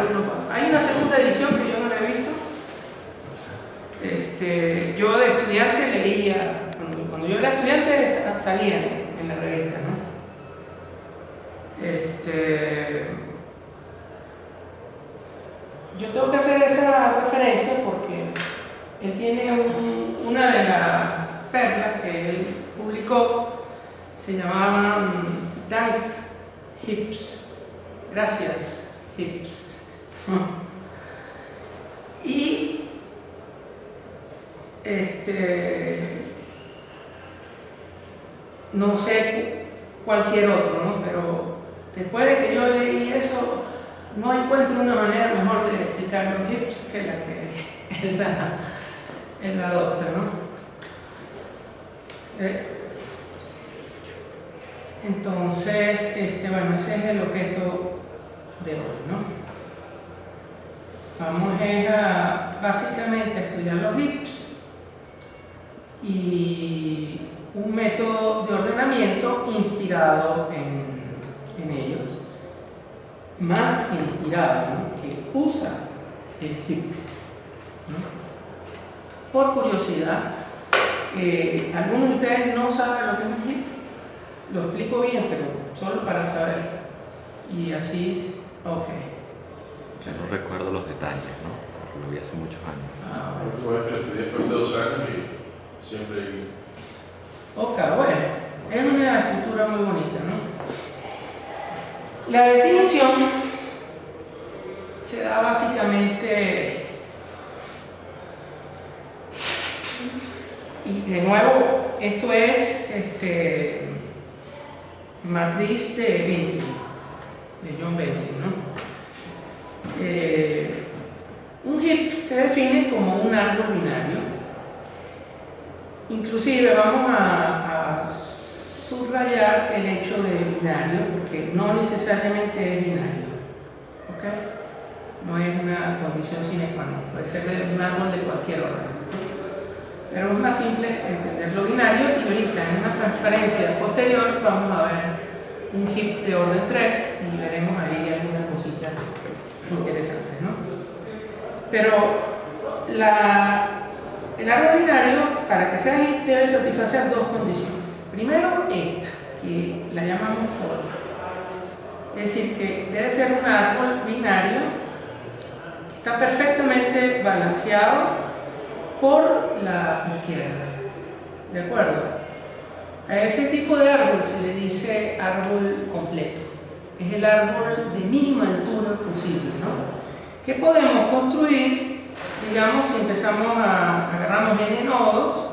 esperar unos. Hay una segunda edición que yo no la he visto. Yo de estudiante leía, cuando yo era estudiante salía en la revista, ¿no? Yo tengo que hacer esa referencia porque él tiene una de las perlas que él publicó, se llamaba Thanks Hips, gracias Hips. Y no sé cualquier otro, ¿no? Pero después de que yo leí eso, no encuentro una manera mejor de explicar los hips que la que él adopta, ¿no? Entonces, bueno, ese es el objeto de hoy, ¿no? Vamos básicamente a estudiar los hips y un método de ordenamiento inspirado en ellos, más inspirado, ¿no? Que usa el hip, ¿no? Por curiosidad, ¿algunos de ustedes no saben lo que es un hip? Lo explico bien, pero solo para saber. Y así, ok. Yo no recuerdo los detalles, ¿no? Porque lo vi hace muchos años. La última vez que lo estudié fue hace 2 años y siempre... Ok, bueno, es una estructura muy bonita, ¿no? La definición se da básicamente, y de nuevo, esto es matriz de Bentley, de John Bentley, ¿no? Un hip se define como un árbol binario. Inclusive vamos a subrayar el hecho de binario porque no necesariamente es binario, ¿ok? No es una condición sine qua non, puede ser un árbol de cualquier orden, pero es más simple entender lo binario. Y ahorita en una transparencia posterior vamos a ver un hip de orden 3 y veremos ahí algunas cositas interesantes, ¿no? Pero el árbol binario, para que sea hip, debe satisfacer 2 condiciones. Primero, esta, que la llamamos forma. Es decir, que debe ser un árbol binario que está perfectamente balanceado por la izquierda. ¿De acuerdo? A ese tipo de árbol se le dice árbol completo. Es el árbol de mínima altura posible, ¿no? ¿Qué podemos construir? Digamos, si agarramos n nodos,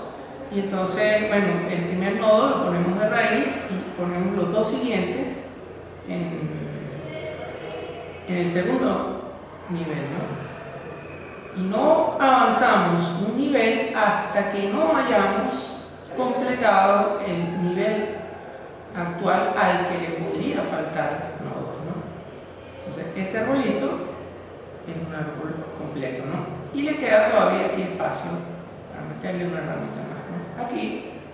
y entonces, bueno, el primer nodo lo ponemos de raíz y ponemos los 2 siguientes en el segundo nivel, ¿no? Y no avanzamos un nivel hasta que no hayamos completado el nivel actual al que le podría faltar nodos, ¿no? Entonces, este arbolito es un árbol completo, ¿no? Y le queda todavía aquí espacio para meterle una ramita más, ¿no? Aquí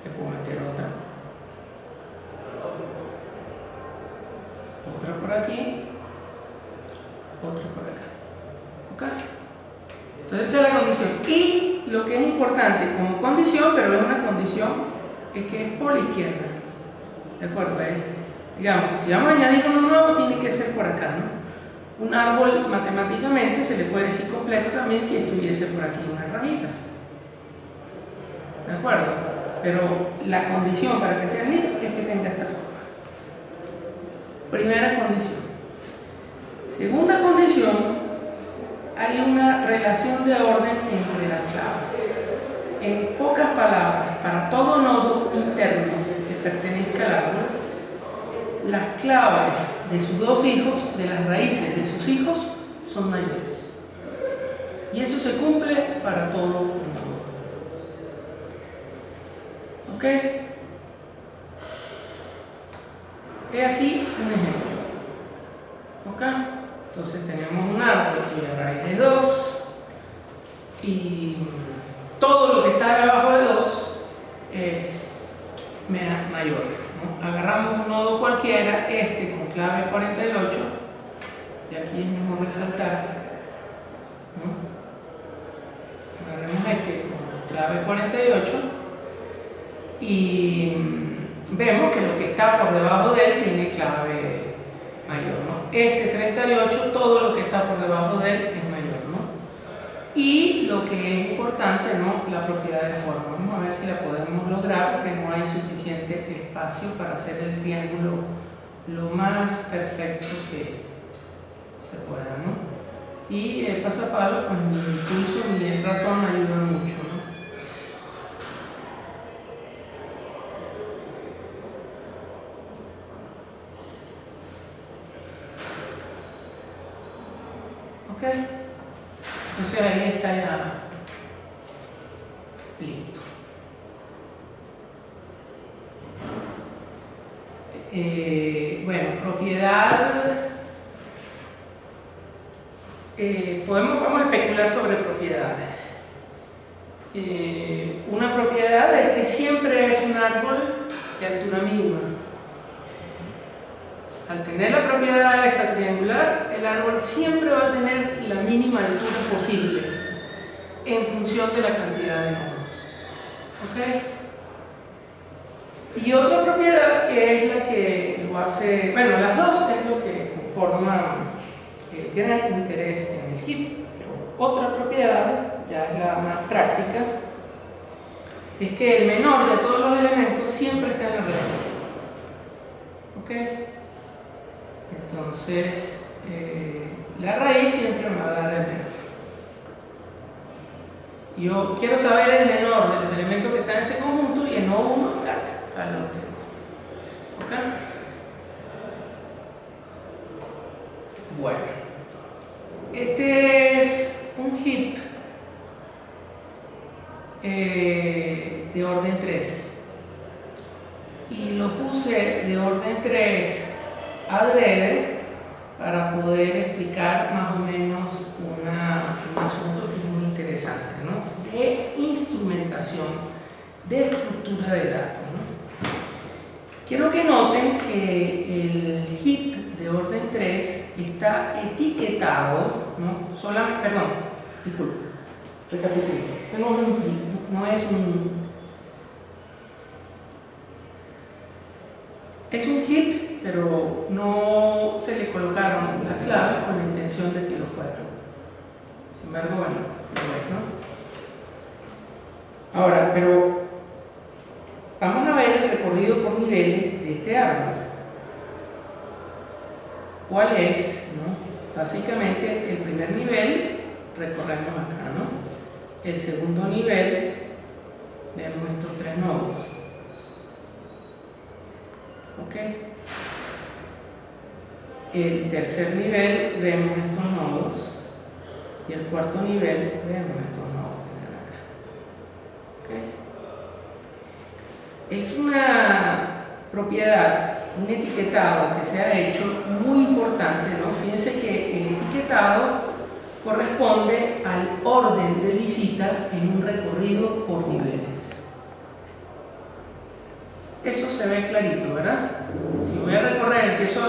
le puedo meter otra por aquí, otra por acá, ¿ok? Entonces esa es la condición. Y lo que es importante como condición, pero es una condición, es que es por la izquierda, ¿de acuerdo? Digamos, si vamos a añadir uno nuevo, tiene que ser por acá, ¿no? Un árbol matemáticamente se le puede decir completo también si estuviese por aquí una ramita, ¿de acuerdo? Pero la condición para que sea hip es que tenga esta forma. Primera condición. Segunda condición, hay una relación de orden entre las claves. En pocas palabras, para todo nodo interno que pertenezca al árbol, las claves de sus 2 hijos, de las raíces de sus hijos, son mayores. Y eso se cumple para todo nodo. ¿Ok? He aquí un ejemplo. ¿Ok? Entonces tenemos un árbol cuya raíz es 2 y todo lo que está debajo de 2 es mayor, ¿no? Agarramos un nodo cualquiera, con clave 48, y aquí es mejor resaltar, ¿no? Agarremos este con clave 48 y vemos que lo que está por debajo de él tiene clave mayor, ¿no? Este 38, todo lo que está por debajo de él es mayor, ¿no? Y lo que es importante, ¿no? La propiedad de forma. Vamos a ver si la podemos lograr, porque no hay suficiente espacio para hacer el triángulo lo más perfecto que se pueda, ¿no? Y el pasapalo, pues mi pulso y el ratón ayudan mucho, ¿no? Ok, entonces ahí está ya listo. Bueno, propiedad. Vamos a especular sobre propiedades. Una propiedad es que siempre es un árbol de altura mínima. Al tener la propiedad esa triangular, el árbol siempre va a tener la mínima altura posible en función de la cantidad de nodos. ¿Ok? Y otra propiedad que es la que lo hace, bueno, las dos es lo que conforma el gran interés en el heap, pero otra propiedad, ya es la más práctica, es que el menor de todos los elementos siempre está en la raíz. ¿Ok? Entonces, la raíz siempre me va a dar el menor. Yo quiero saber el menor de los elementos que están en ese conjunto y en O1, tac, lo obtengo. ¿Ok? Bueno, este es un heap de orden 3 y lo puse de orden 3 adrede para poder explicar más o menos un asunto que es muy interesante, ¿no? De instrumentación de estructura de datos, ¿no? Quiero que noten que el heap de orden 3 está etiquetado, ¿no? Solamente, perdón, disculpe, recapitulo. Este no es un heap, no es un... Es un heap, pero no se le colocaron las claves con la intención de que lo fueran. Sin embargo, bueno, lo ves, ¿no? Ahora, pero vamos a ver el recorrido por niveles de este árbol. ¿Cuál es? ¿No? Básicamente, el primer nivel recorremos acá, ¿no? El segundo nivel, vemos estos tres nodos. ¿Ok? El tercer nivel, vemos estos nodos. Y el cuarto nivel, vemos estos nodos que están acá. ¿Ok? Es una propiedad, un etiquetado que se ha hecho muy importante, ¿no? Fíjense que el etiquetado corresponde al orden de visita en un recorrido por niveles. Eso se ve clarito, ¿verdad? Si voy a recorrer, empiezo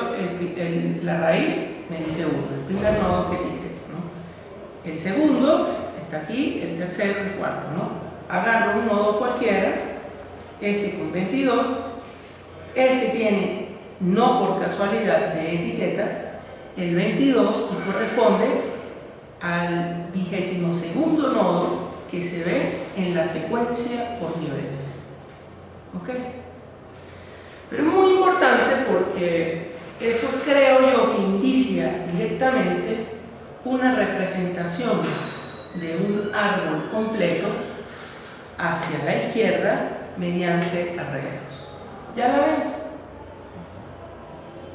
la raíz, me dice 1, el primer nodo que etiqueto, ¿no? El segundo está aquí, el tercero, el cuarto, ¿no? Agarro un nodo cualquiera, este con 22, ese tiene, no por casualidad de etiqueta, el 22 y corresponde al 22º nodo que se ve en la secuencia por niveles. ¿Ok? Pero es muy importante porque eso creo yo que indicia directamente una representación de un árbol completo hacia la izquierda mediante arreglos. ¿Ya la ven?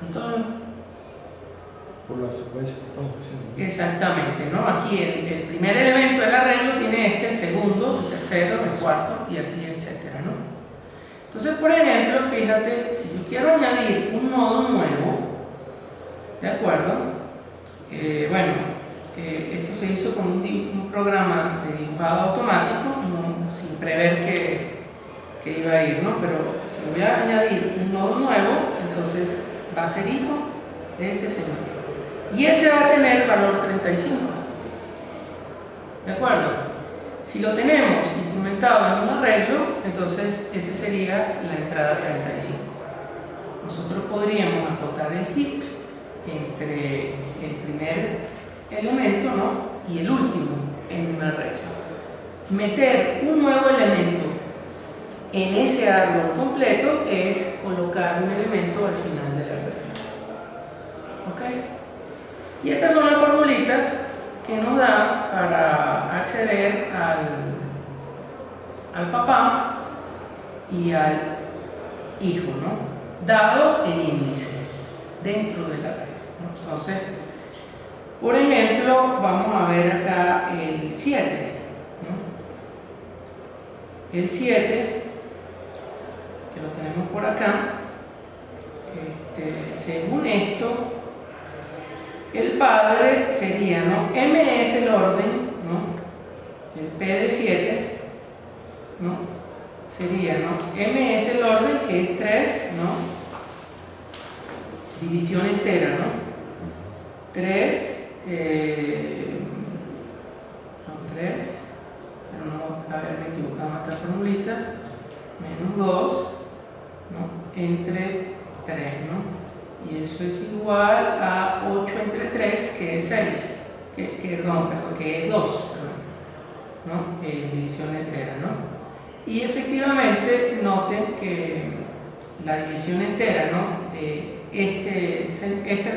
Antonio. Por la secuencia que estamos haciendo. Exactamente, ¿no? Aquí el primer elemento del arreglo tiene este, el segundo, el tercero, el cuarto y así, etcétera, ¿no? Entonces, por ejemplo, fíjate, si yo quiero añadir un nodo nuevo, ¿de acuerdo? Esto se hizo con un programa de dibujado automático, no, sin prever que iba a ir, ¿no? Pero si voy a añadir un nodo nuevo, entonces va a ser hijo de este señor. Y ese va a tener valor 35. ¿De acuerdo? Si lo tenemos instrumentado en un arreglo, entonces ese sería la entrada 35. Nosotros podríamos acotar el heap entre el primer elemento, ¿no?, y el último en un arreglo. Meter un nuevo elemento en ese árbol completo es colocar un elemento al final del arreglo. ¿Ok? Y estas son las formulitas que nos dan para acceder al papá y al hijo, ¿no?, dado el índice dentro del arreglo, ¿no? Entonces, por ejemplo, vamos a ver acá el 7, ¿no? El 7, que lo tenemos por acá, según esto, el padre sería, ¿no?, M es el orden, ¿no?, el P de 7, ¿no?, sería, ¿no?, M es el orden, que es 3, ¿no?, división entera, ¿no?, 3, son 3, pero no haberme equivocado en esta formulita, menos 2, ¿no?, entre 3, ¿no? Y eso es igual a 8 entre 3, que es 6, que es 2, ¿no? División entera, ¿no? Y efectivamente noten que la división entera, ¿no?, de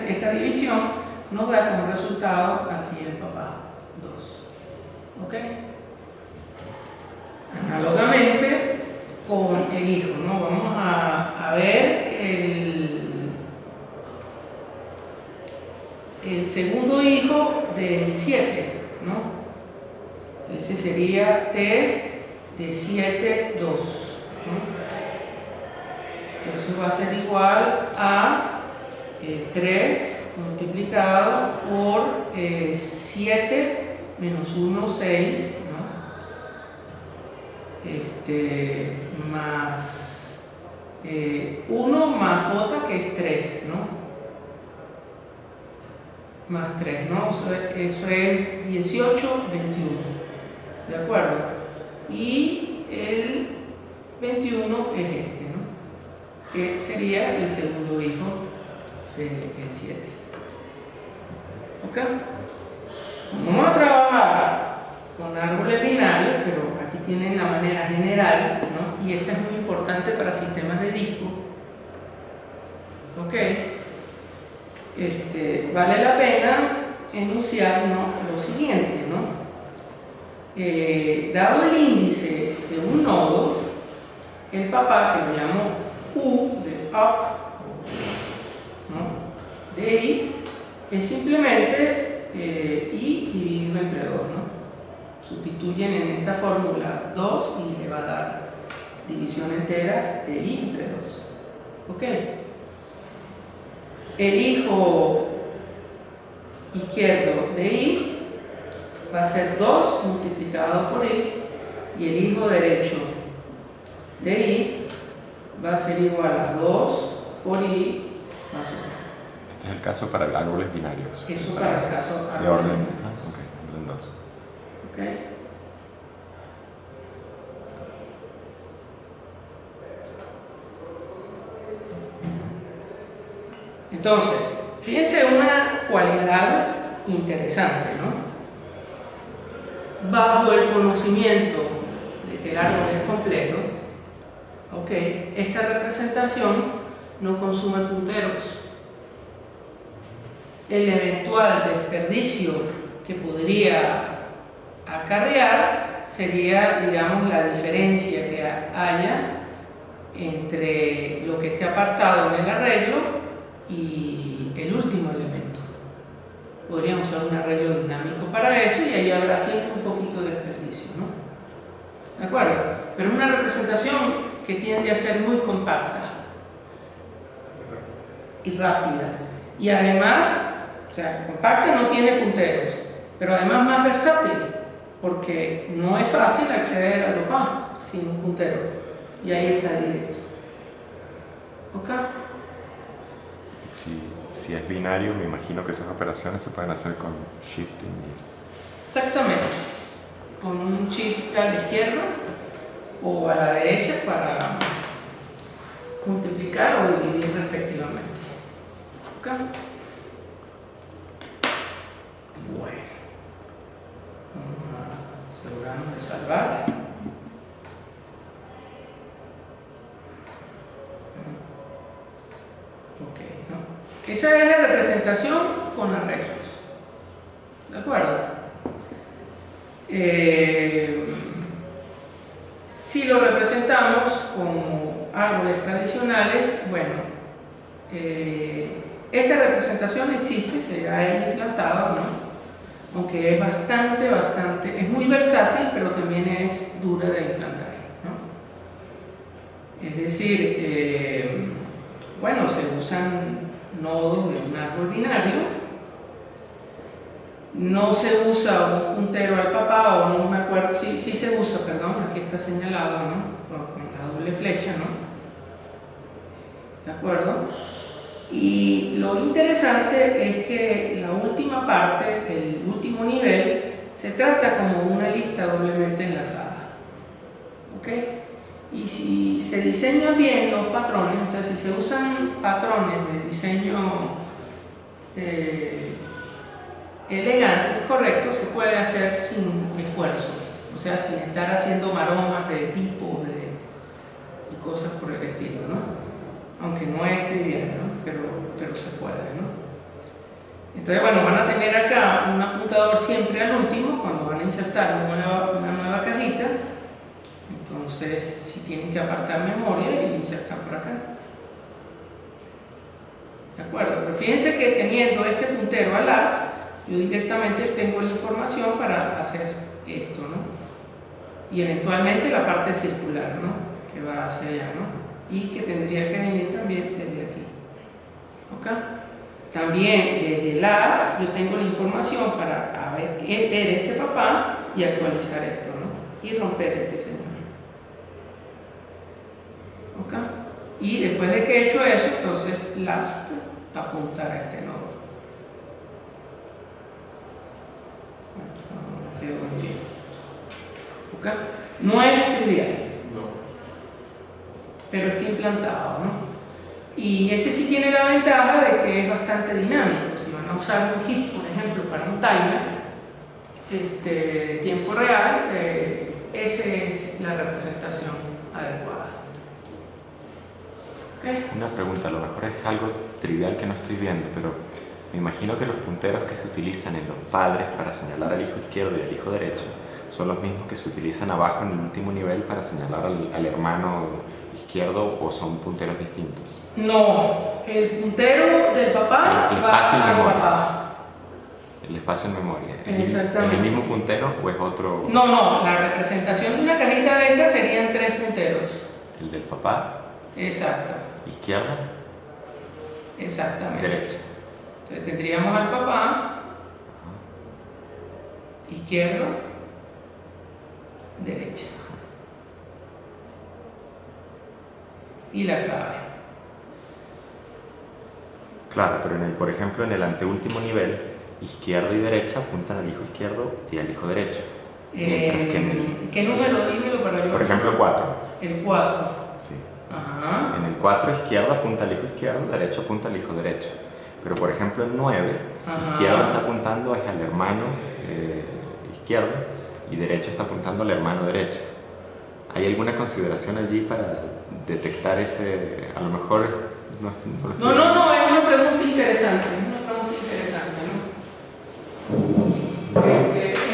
esta división nos da como resultado aquí el papá, 2. ¿Ok? Análogamente con el hijo, ¿no? Vamos a ver el segundo hijo del 7, ¿no? Ese sería T de 7, 2, ¿no? Eso va a ser igual a 3 multiplicado por 7 menos 1, 6, ¿no? Más 1 más J, que es 3, ¿no? Más 3, ¿no? Eso es 18, 21. ¿De acuerdo? Y el 21 es este, ¿no?, que sería el segundo hijo del 7. ¿Ok? Vamos a trabajar con árboles binarios, pero aquí tienen la manera general, ¿no? Y esta es muy importante para sistemas de disco. ¿Ok? Vale la pena enunciar, ¿no?, lo siguiente, ¿no? Dado el índice de un nodo, el papá, que lo llamo U de up, ¿no?, de I, es simplemente I dividido entre 2, ¿no? Sustituyen en esta fórmula 2 y le va a dar división entera de I entre 2. ¿Ok? El hijo izquierdo de I va a ser 2 multiplicado por I, y el hijo derecho de I va a ser igual a 2 por I más 1. Este es el caso para árboles binarios. Eso para el caso de orden. binarios. Ok, orden 2. ¿Ok? Entonces, fíjense una cualidad interesante, ¿no? Bajo el conocimiento de que el árbol es completo, ¿ok?, esta representación no consume punteros. El eventual desperdicio que podría acarrear sería, digamos, la diferencia que haya entre lo que esté apartado en el arreglo y el último elemento. Podríamos usar un arreglo dinámico para eso, y ahí habrá siempre un poquito de desperdicio, ¿no? ¿De acuerdo? Pero es una representación que tiende a ser muy compacta y rápida. Y además, o sea, compacta, no tiene punteros, pero además más versátil, porque no es fácil acceder al papá sin un puntero. Y ahí está directo. ¿Ok? Sí. si es binario, me imagino que esas operaciones se pueden hacer con shifting. Exactamente. Con un shift a la izquierda o a la derecha para multiplicar o dividir respectivamente. ¿Ok? Bueno. Vamos a asegurarnos de salvar. Ok, ¿no? Esa es la representación con arreglos. ¿De acuerdo? Si lo representamos como árboles tradicionales, bueno, esta representación existe, se ha implantado, ¿no? Aunque es bastante, es muy versátil, pero también es dura de implantar, ¿no? Es decir, bueno, se usan nodos de un árbol binario. No se usa un puntero al papá, o no me acuerdo, sí se usa, perdón, aquí está señalado, ¿no? Con la doble flecha, ¿no? ¿De acuerdo? Y lo interesante es que la última parte, el último nivel, se trata como una lista doblemente enlazada. ¿Ok? Y si se diseñan bien los patrones, o sea, si se usan patrones de diseño elegantes, correctos, se puede hacer sin esfuerzo, o sea, sin estar haciendo maromas de tipo y cosas por el estilo, ¿no? Aunque no es trivial, ¿no? Pero se puede, ¿no? Entonces, bueno, van a tener acá un apuntador siempre al último cuando van a insertar una nueva cajita. Entonces, si tienen que apartar memoria, y la insertan por acá. ¿De acuerdo? Pero fíjense que teniendo este puntero al as, yo directamente tengo la información para hacer esto, ¿no? Y eventualmente la parte circular, ¿no? Que va hacia allá, ¿no? Y que tendría que venir también desde aquí. ¿Ok? También desde el as yo tengo la información para ver este papá y actualizar esto, ¿no? Y romper este señor. ¿Ok? Y después de que he hecho eso, entonces last apunta a este nodo. No quedó muy bien. ¿Ok? No es trivial, pero está implantado, ¿no? Y ese sí tiene la ventaja de que es bastante dinámico. Si van a usar un hit, por ejemplo, para un timer de tiempo real, esa es la representación adecuada. ¿Okay? Una pregunta, a lo mejor es algo trivial que no estoy viendo, pero me imagino que los punteros que se utilizan en los padres para señalar al hijo izquierdo y al hijo derecho son los mismos que se utilizan abajo en el último nivel para señalar al hermano izquierdo, o son punteros distintos. No, el puntero del papá va al papá. El espacio en memoria. Exactamente. ¿Es el mismo puntero o es otro? No, la representación de una cajita de esta serían 3 punteros. ¿El del papá? Exacto. ¿Izquierda? Exactamente. Derecha. Entonces tendríamos al papá, izquierda, derecha. Y la clave. Claro, pero por ejemplo en el anteúltimo nivel, izquierda y derecha apuntan al hijo izquierdo y al hijo derecho. ¿Qué número? Dímelo para yo. Por ejemplo, 4. El 4. Sí. Ajá. En el 4, izquierda apunta al hijo izquierdo, derecho apunta al hijo derecho. Pero por ejemplo en 9, izquierda está apuntando al hermano izquierdo y derecho está apuntando al hermano derecho. ¿Hay alguna consideración allí para detectar ese, a lo mejor... No, es una pregunta interesante, es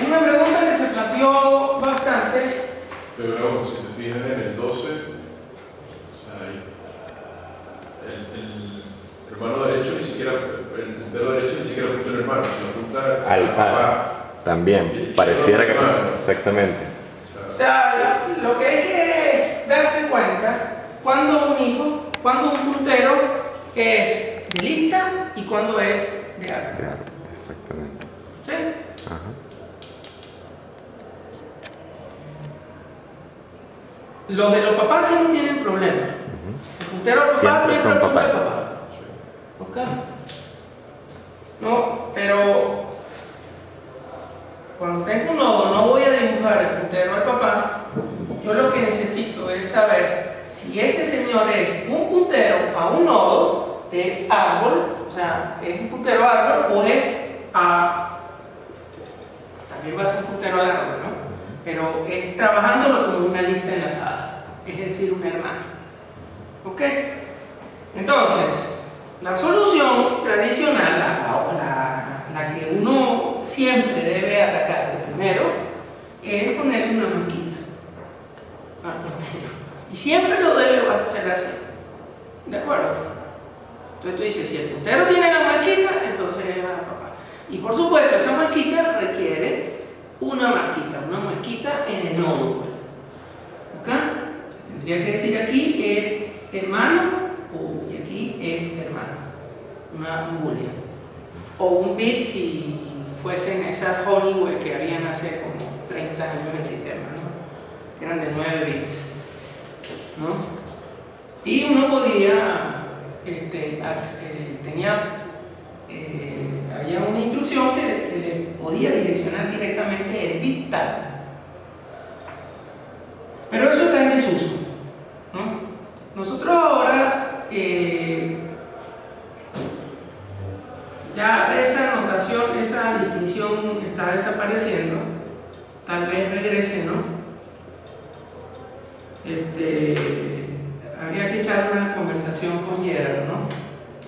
una pregunta que se planteó bastante. Pero si te fijas en el 12, o sea, el hermano derecho ni siquiera, el puntero derecho ni siquiera apunta al hermano, sino apunta al papá. También, pareciera que... Exactamente. O sea, lo que hay que es darse cuenta cuando un puntero es de lista y cuando es de árbol. Exactamente. ¿Sí? Ajá. Los de los papás sí no tienen problema. El puntero del papá siempre son apunta papás. al papá. ¿Ok? ¿no? Pero cuando tengo un nodo no voy a dibujar el puntero al papá. Yo lo que necesito es saber si este señor es un puntero a un nodo de árbol, o sea, es un puntero árbol o es a... también va a ser un puntero al árbol, ¿no? Pero es trabajándolo como una lista enlazada, es decir, un hermano. ¿Ok? Entonces, la solución tradicional, la que uno siempre debe atacar de primero, es ponerle una mosquita al puntero. Y siempre lo debe hacer así. ¿De acuerdo? Entonces tú dices, si el puntero tiene la mosquita, entonces es a papá. Y por supuesto, esa mosquita requiere una mosquita en el nodo. ¿Ok? Tendría que decir aquí es hermano, y aquí es hermano. Un boolean. O un bit si fuesen esas Honeywell que habían hace como 30 años el sistema, ¿no? Que eran de 9 bits, ¿no? Y uno podía, había una instrucción que le podía direccionar directamente el bit tal. Pero eso está en desuso, ¿no? Nosotros ahora ya esa notación, esa distinción está desapareciendo. Tal vez regrese, ¿no? Habría que echar una conversación con Gerard, ¿no?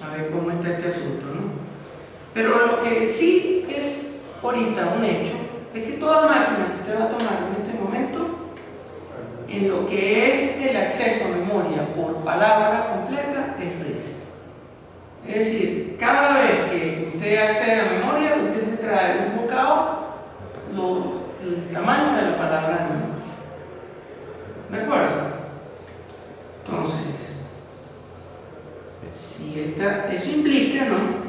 A ver cómo está este asunto, ¿no? Pero lo que sí es ahorita un hecho es que toda máquina que usted va a tomar en este momento, en lo que es el acceso a memoria por palabra completa, es RISC. Es decir, cada vez que usted accede a memoria, usted se trae un bocado el tamaño de la palabra de memoria. ¿De acuerdo? Entonces, si eso implica, ¿no?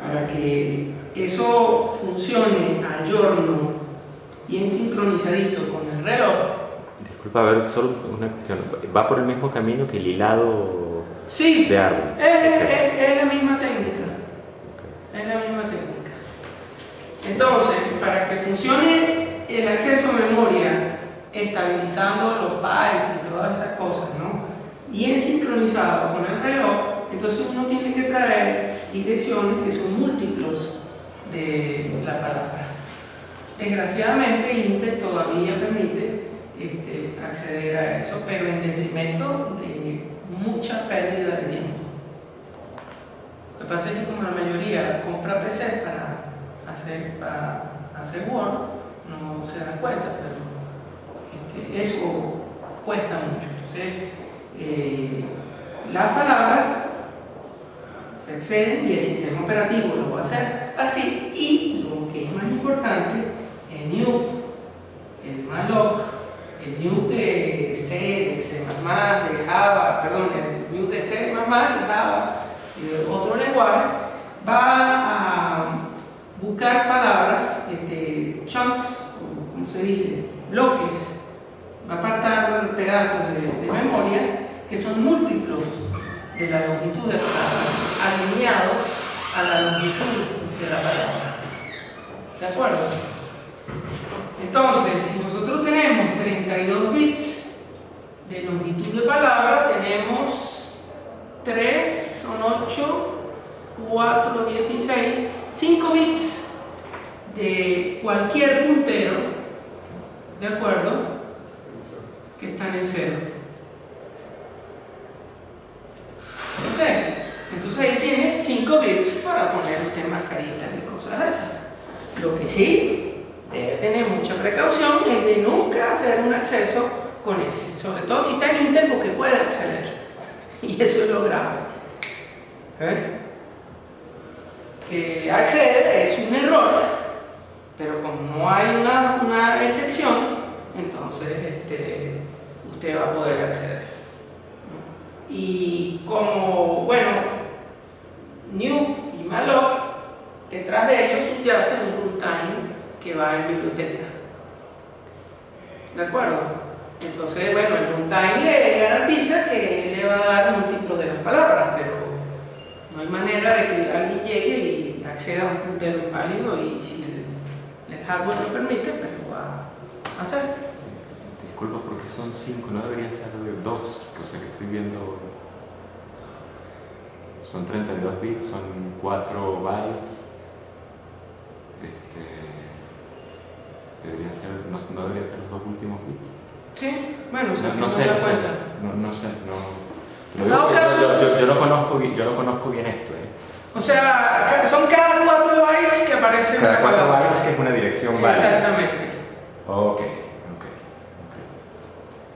Para que eso funcione a giorno, bien sincronizadito con el reloj. Disculpa, a ver, solo una cuestión. ¿Va por el mismo camino que el hilado sí, de árbol? Es la misma técnica. Okay. Es la misma técnica. Entonces, para que funcione el acceso a memoria, estabilizando los pipes y todas esas cosas, ¿no? Bien sincronizado con el reloj, entonces uno tiene que traer direcciones que son múltiplos de la palabra. Desgraciadamente, Intel todavía permite acceder a eso, pero en detrimento de mucha pérdida de tiempo. Lo que pasa es que como la mayoría compra PC para hacer Word, no se dan cuenta, pero eso cuesta mucho. Entonces, las palabras se acceden y el sistema operativo lo va a hacer así, y lo que es más importante, el NUP, el malloc, el NUP de C, de C++, de Java, perdón, el NUP de C++, de Java, otro lenguaje, va a buscar palabras, chunks, como se dice, bloques, va a apartar pedazos de memoria que son múltiplos de la longitud de la palabra, alineados a la longitud de la palabra. ¿De acuerdo? Entonces, si nosotros tenemos 32 bits de longitud de palabra, tenemos 3, son 8, 4, 16, 5 bits de cualquier puntero, ¿de acuerdo? Que están en 0. Ok, entonces ahí tiene 5 bits para poner usted mascaritas y cosas de esas. Lo que sí debe tener mucha precaución es de nunca hacer un acceso con ese, sobre todo si está en Intel, porque puede acceder, y eso es lo grave. Que accede es un error, pero como no hay una excepción, entonces usted va a poder acceder. Y como, bueno, NUP y malloc, detrás de ellos subyace un runtime que va en biblioteca. ¿De acuerdo? Entonces, bueno, el runtime le garantiza que le va a dar múltiplos de las palabras, pero No hay manera de que alguien llegue y acceda a un puntero inválido y si el hardware lo permite, pues lo va a hacer. Disculpa porque son 5, no deberían ser 2, o sea que estoy viendo. Son 32 bits, son 4 bytes. Deberían ser, no deberían ser los 2 últimos bits. Sí, bueno, o sea, no sé, da no sé, cuenta. no sé, En todo caso, yo no conozco bien esto, O sea, son cada 4 bytes que aparecen. Cada 4 bytes que es una dirección válida. Exactamente. Ok.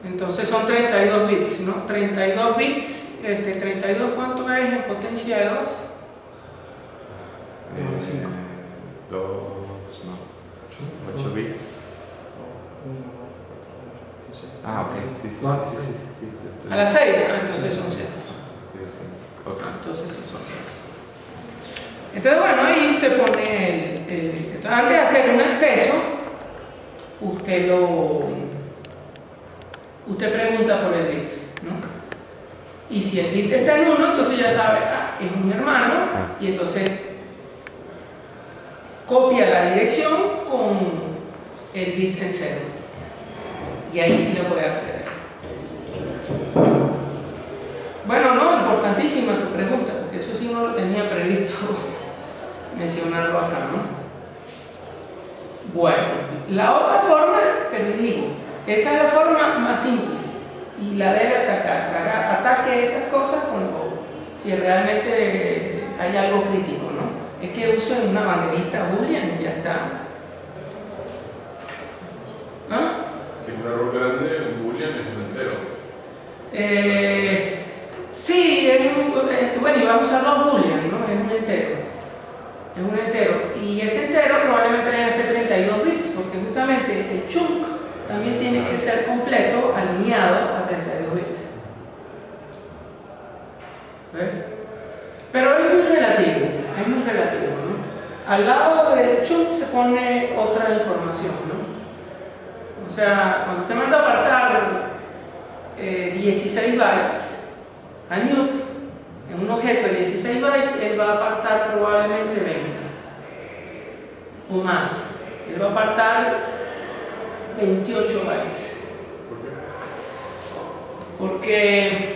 Entonces son 32 bits, ¿no? 32 bits, 32 ¿cuánto es en potencia de 2? 8 bits. Ok, sí. A las 6, entonces son 7. Okay. Entonces son 6. Entonces, bueno, ahí usted pone entonces, antes de hacer un acceso, usted pregunta por el bit, ¿no? Y si el bit está en 1, entonces ya sabe, es un hermano, y entonces copia la dirección con el bit en 0. Y ahí sí le puede acceder. Bueno, no, importantísima tu pregunta, porque eso sí no lo tenía previsto mencionarlo acá, ¿no? Bueno, la otra forma, pero digo, esa es la forma más simple y la debe atacar. Ataque esas cosas si realmente hay algo crítico, ¿no? Es que usen una banderita boolean y ya está. ¿Ah? Si es un error grande, un boolean es un entero. Sí, bueno, y vas a usar 2 boolean, ¿no? Es un entero. Es un entero. Y ese entero probablemente vaya a ser 32 bits, porque justamente el chunk también tiene que ser completo, alineado a 32 bits. ¿Ves? Pero es muy relativo, ¿no? Al lado del chunk se pone otra información, ¿no? O sea, cuando usted manda a apartar 16 bytes a Nuke, en un objeto de 16 bytes, él va a apartar probablemente 20 o más. Él va a apartar 28 bytes. Porque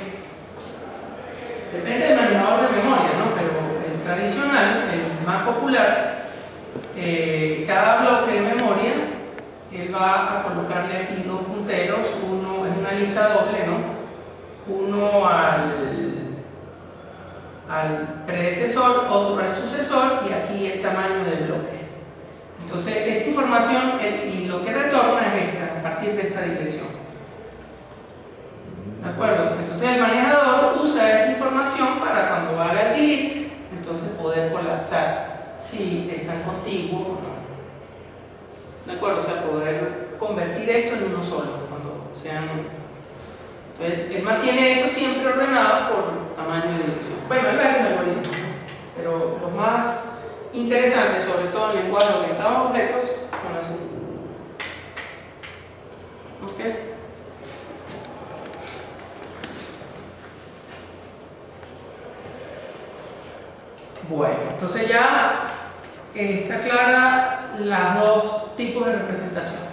depende del manejador de memoria, ¿no? Pero el tradicional, el más popular, cada bloque de memoria, él va a colocarle aquí 2 punteros, uno es una lista doble, ¿no? Uno al predecesor, otro al sucesor y aquí el tamaño del bloque. Entonces esa información y lo que retorna es esta, a partir de esta dirección. ¿De acuerdo? Entonces el manejador usa esa información para cuando haga el delete, entonces poder colapsar si están contiguos o no. ¿De acuerdo? O sea, poder convertir esto en uno solo cuando sean. Entonces, él mantiene esto siempre ordenado por tamaño de dirección. Bueno, hay varios algoritmos, pero los más interesantes, sobre todo en lenguajes orientados a objetos, son así. ¿Ok? Bueno, entonces ya está clara los 2 tipos de representaciones.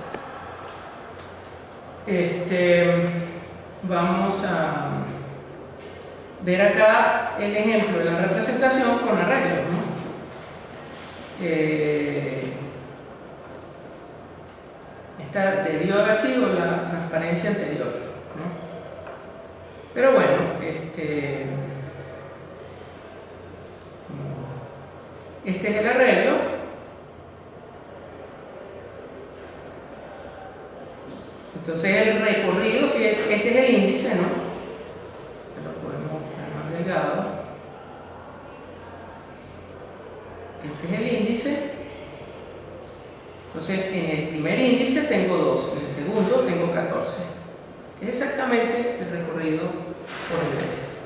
Vamos a ver acá el ejemplo de la representación con arreglos, ¿no? Esta debió haber sido la transparencia anterior, ¿no? Pero bueno, este es el arreglo. Entonces el recorrido, fíjate, este es el índice, ¿no? Lo podemos poner más delgado. Este es el índice. Entonces en el primer índice tengo 2, en el segundo tengo 14. Es exactamente el recorrido por niveles.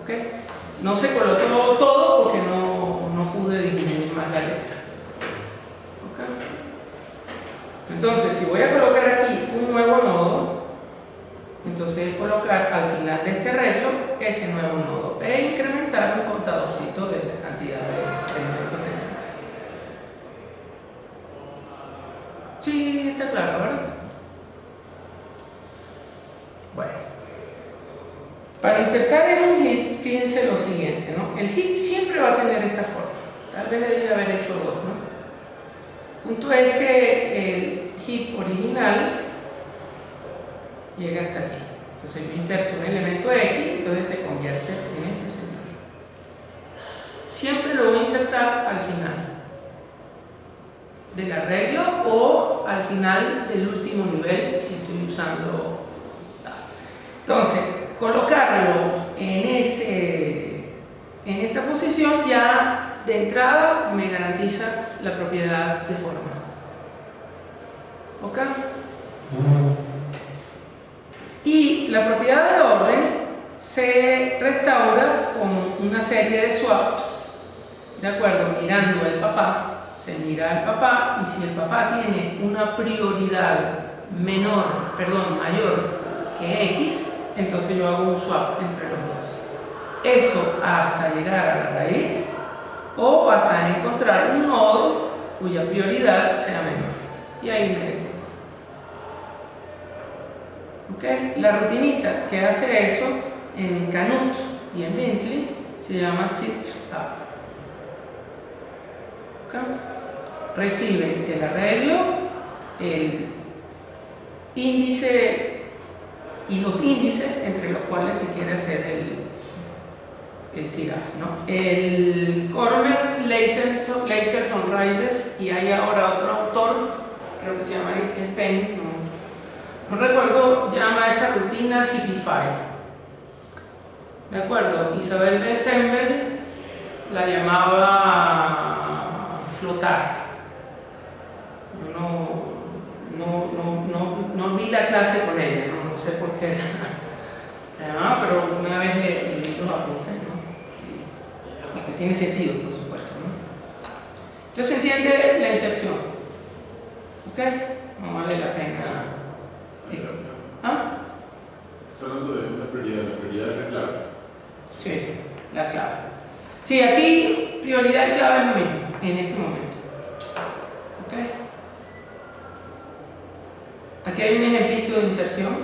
¿Ok? No se colocó todo porque no pude disminuir más la letra. ¿Ok? Entonces, si voy a colocar aquí un nuevo nodo, entonces colocar al final de este arreglo ese nuevo nodo. e incrementar un contadorcito de la cantidad de elementos que tenga. Sí, está claro, ¿verdad? Bueno, para insertar en un heap, fíjense lo siguiente, ¿no? El heap siempre va a tener esta forma. Tal vez debí haber hecho dos, ¿no? El punto es que el heap original llega hasta aquí. Entonces yo inserto un elemento X, entonces se convierte en este señor. Siempre lo voy a insertar al final del arreglo o al final del último nivel si estoy usando. Entonces, colocarlo en esta posición ya de entrada me garantiza la propiedad de forma. ¿Ok? Y la propiedad de orden se restaura con una serie de swaps, ¿de acuerdo? Mirando el papá, se mira al papá y si el papá tiene una prioridad mayor que X, entonces yo hago un swap entre los dos. Eso hasta llegar a la raíz o hasta encontrar un nodo cuya prioridad sea menor. Y ahí me detengo. ¿Okay? La rutinita que hace eso en Canut y en Bentley se llama sit-up. ¿Okay? Recibe el arreglo, el índice y los índices entre los cuales se quiere hacer el SIGAF, ¿no? El Cormer, Laser von Ribes, y hay ahora otro autor, creo que se llama Stein, no recuerdo, llama esa rutina Hippify. ¿De acuerdo? Isabel Bensemel la llamaba flotar. Yo no vi la clase con ella, no sé por qué la llamaba, pero una vez le vi los apuntes, ¿no? Que tiene sentido, por supuesto, ¿no? Ya se entiende la inserción. ¿Ok? No vale la pena. ¿Ah? Estás hablando de una prioridad, la prioridad es la clave. Sí, la clave. Sí, aquí prioridad y clave es lo mismo en este momento. ¿Ok? Aquí hay un ejemplito de inserción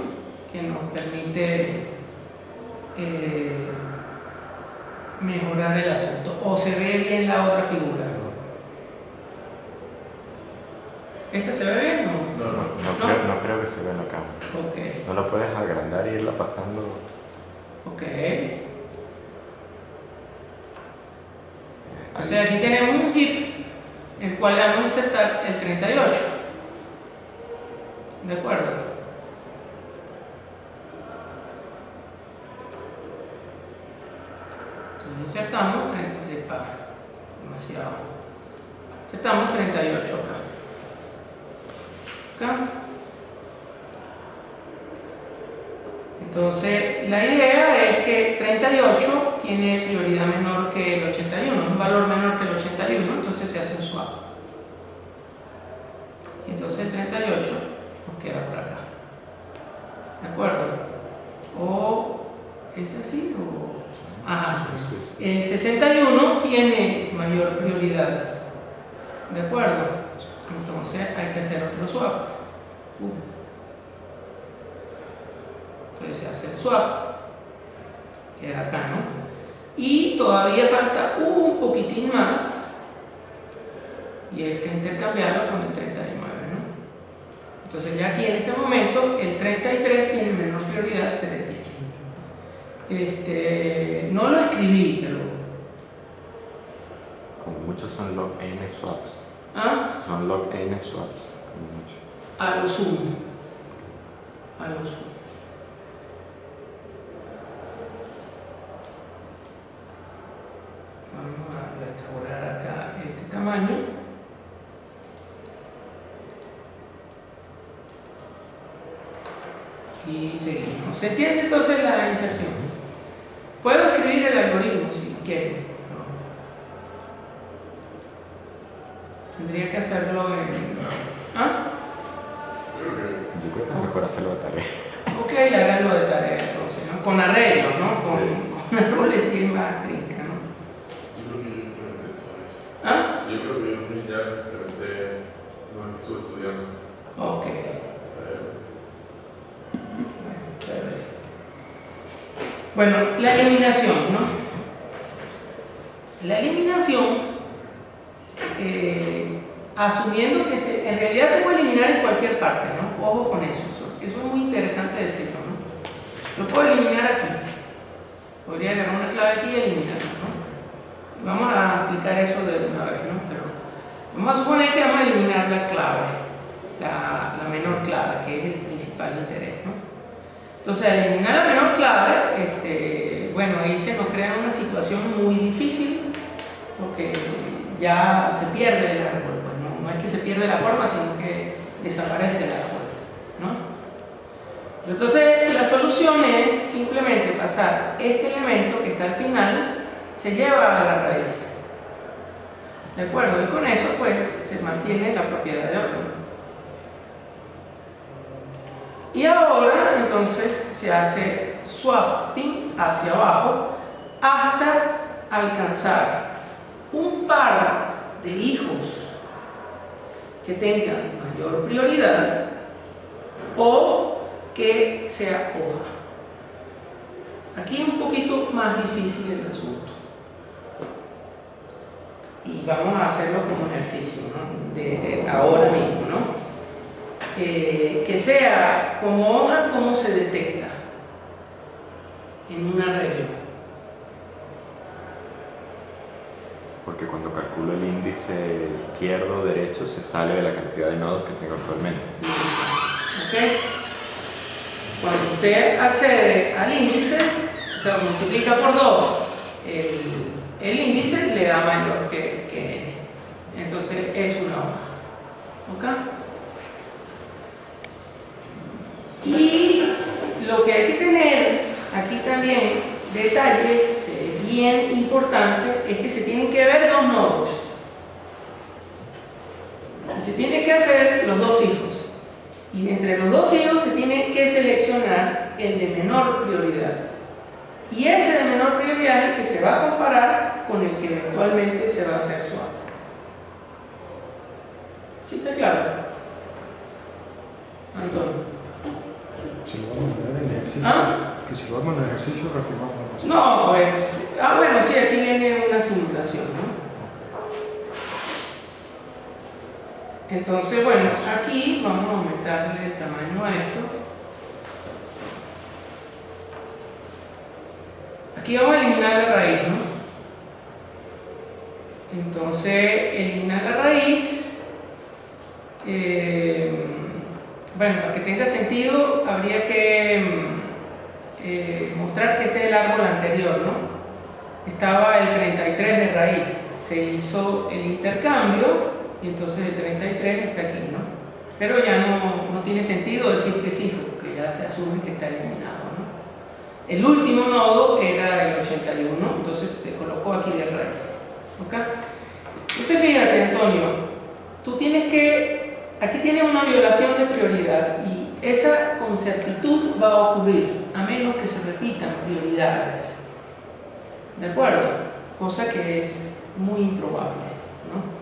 que nos permite mejorar el asunto. O se ve bien la otra figura. ¿Esta se ve bien o no? No creo que se vea en la cámara. Ok. No lo puedes agrandar e irla pasando. Ok. O sea, aquí tenemos un heap, el cual le vamos a insertar el 38. ¿De acuerdo? Entonces insertamos demasiado. Insertamos 38 acá. Entonces la idea es que 38 tiene prioridad menor que el 81, un valor menor que el 81, entonces se hace un swap. Entonces el 38 nos queda por acá. ¿De acuerdo? O es así o... Ajá. El 61 tiene mayor prioridad. ¿De acuerdo? Entonces hay que hacer otro swap. Entonces se hace el swap. Queda acá, ¿no? Y todavía falta un poquitín más. Y hay que intercambiarlo con el 39, ¿no? Entonces ya aquí en este momento el 33 tiene menor prioridad, se detiene. No lo escribí, pero... Como muchos son log n swaps. ¿Ah? Son log n swaps. Como mucho. A lo sumo. A lo sumo. Vamos a restaurar acá este tamaño. Y seguimos. ¿Se entiende entonces la inserción? Puedo escribir el algoritmo si quiero. Tendría que hacerlo en... ¿Ah? Yo creo que es mejor hacerlo de tarea. Ok, háganlo de tarea entonces, ¿no? Con arreglo, ¿no? Sí. un árbol sí es más trinca, ¿no? Yo creo que yo implementé todo eso. ¿Ah? Yo creo que yo ya implementé lo que estuve estudiando. Ok. Bueno, la eliminación, ¿no? La eliminación, asumiendo que en realidad se puede eliminar en cualquier parte, ¿no? Ojo con eso, eso es muy interesante decirlo, ¿no? Lo puedo eliminar aquí. Podría agarrar una clave aquí y eliminarla, ¿no? Vamos a aplicar eso de una vez, ¿no? Pero vamos a suponer que vamos a eliminar la clave, la menor clave, que es el principal interés, ¿no? Entonces, al eliminar la menor clave, bueno, ahí se nos crea una situación muy difícil porque ya se pierde el árbol, pues no es que se pierde la forma, sino que desaparece el árbol, ¿no? Entonces, la solución es simplemente pasar este elemento que está al final, se lleva a la raíz, ¿de acuerdo? Y con eso, pues, se mantiene la propiedad de orden. Y ahora, entonces, se hace swapping hacia abajo hasta alcanzar un par de hijos que tengan mayor prioridad o que sea hoja. Aquí es un poquito más difícil el asunto. Y vamos a hacerlo como ejercicio, ¿no? De ahora mismo, ¿no? Que sea como hoja, ¿cómo se detecta? En un arreglo. Porque cuando calculo el índice izquierdo o derecho se sale de la cantidad de nodos que tengo actualmente. ¿Ok? Cuando usted accede al índice, o sea, multiplica por 2 el índice, le da mayor que n. Entonces es una hoja. ¿Ok? Y lo que hay que tener aquí también, detalle bien importante, es que se tienen que ver dos nodos. Y se tiene que hacer los dos hijos. Y entre los dos hijos se tiene que seleccionar el de menor prioridad. Y ese de menor prioridad es el que se va a comparar con el que eventualmente se va a hacer swap. ¿Sí está claro? Antonio. Si lo vamos a ver en el ejercicio, que si lo vamos en el ejercicio, refirmamos. No, pues, bueno, sí, aquí viene una simulación, ¿no? Entonces, bueno, aquí vamos a aumentarle el tamaño a esto. Aquí vamos a eliminar la raíz, ¿no? Entonces, eliminar la raíz, bueno, para que tenga sentido, habría que mostrar que este es el árbol anterior, ¿no? Estaba el 33 de raíz, se hizo el intercambio y entonces el 33 está aquí, ¿no? Pero ya no tiene sentido decir que es hijo, porque ya se asume que está eliminado, ¿no? El último nodo era el 81, entonces se colocó aquí de raíz, ¿ok? Entonces fíjate, Antonio, tú tienes que, aquí tienes una violación de prioridad y esa con certitud va a ocurrir a menos que se repitan prioridades, ¿de acuerdo? Cosa que es muy improbable, ¿no?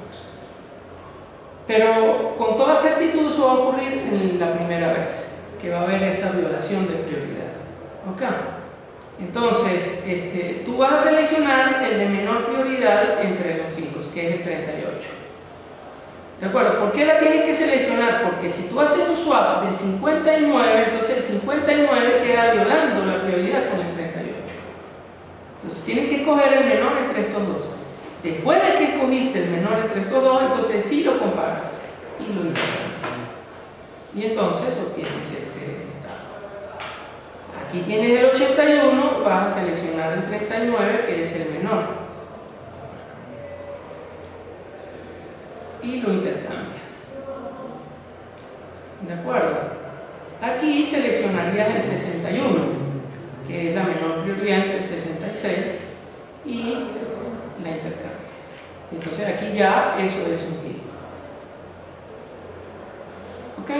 Pero con toda certitud eso va a ocurrir en la primera vez, que va a haber esa violación de prioridad, ¿ok? Entonces, tú vas a seleccionar el de menor prioridad entre los hijos, que es el 38. ¿De acuerdo? ¿Por qué la tienes que seleccionar? Porque si tú haces un swap del 59, entonces el 59 queda violando la prioridad con el 38. Entonces tienes que escoger el menor entre estos dos. Después de que escogiste el menor entre estos dos, entonces sí lo comparas y lo intercambias. Y entonces obtienes este estado. Aquí tienes el 81, vas a seleccionar el 39, que es el menor. Y lo intercambias. ¿De acuerdo? Aquí seleccionarías el 61, que es la menor prioridad entre el 66, y la intercambias. Entonces aquí ya eso es un hilo. ¿Ok?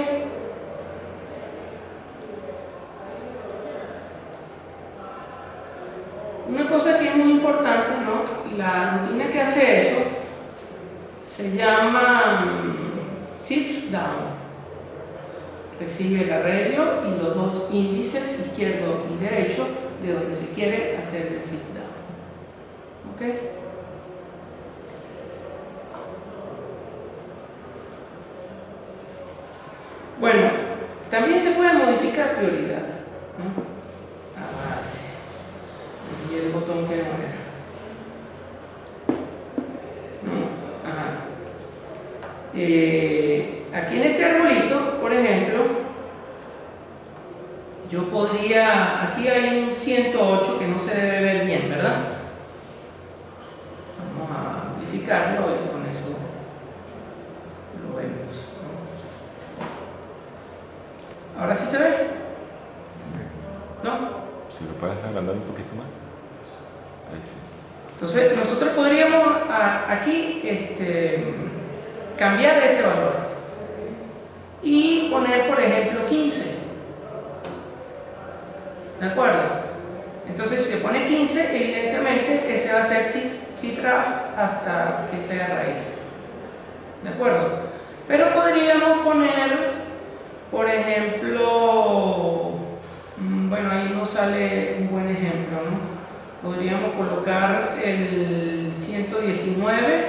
Una la rutina que hace eso se llama shift down. Recibe el arreglo y los dos índices, izquierdo y derecho, de donde se quiere hacer el shift down. ¿Ok? Bueno, también se puede modificar prioridad, ¿no? Avance. Y el botón que no era. No, ajá. Aquí en este arbolito, por ejemplo, yo podría, aquí hay un 108 que no se debe ver bien, ¿verdad? Vamos a amplificarlo y con eso lo vemos. ¿Ahora sí se ve? ¿No? Si lo puedes agrandar un poquito más. Ahí sí. Entonces, nosotros podríamos aquí cambiar este valor y poner, por ejemplo, 15. ¿De acuerdo? Entonces, si se pone 15, evidentemente ese va a ser cifra hasta que sea raíz. ¿De acuerdo? Pero podríamos poner, por ejemplo, bueno, ahí no sale un buen ejemplo, ¿no? Podríamos colocar el 119,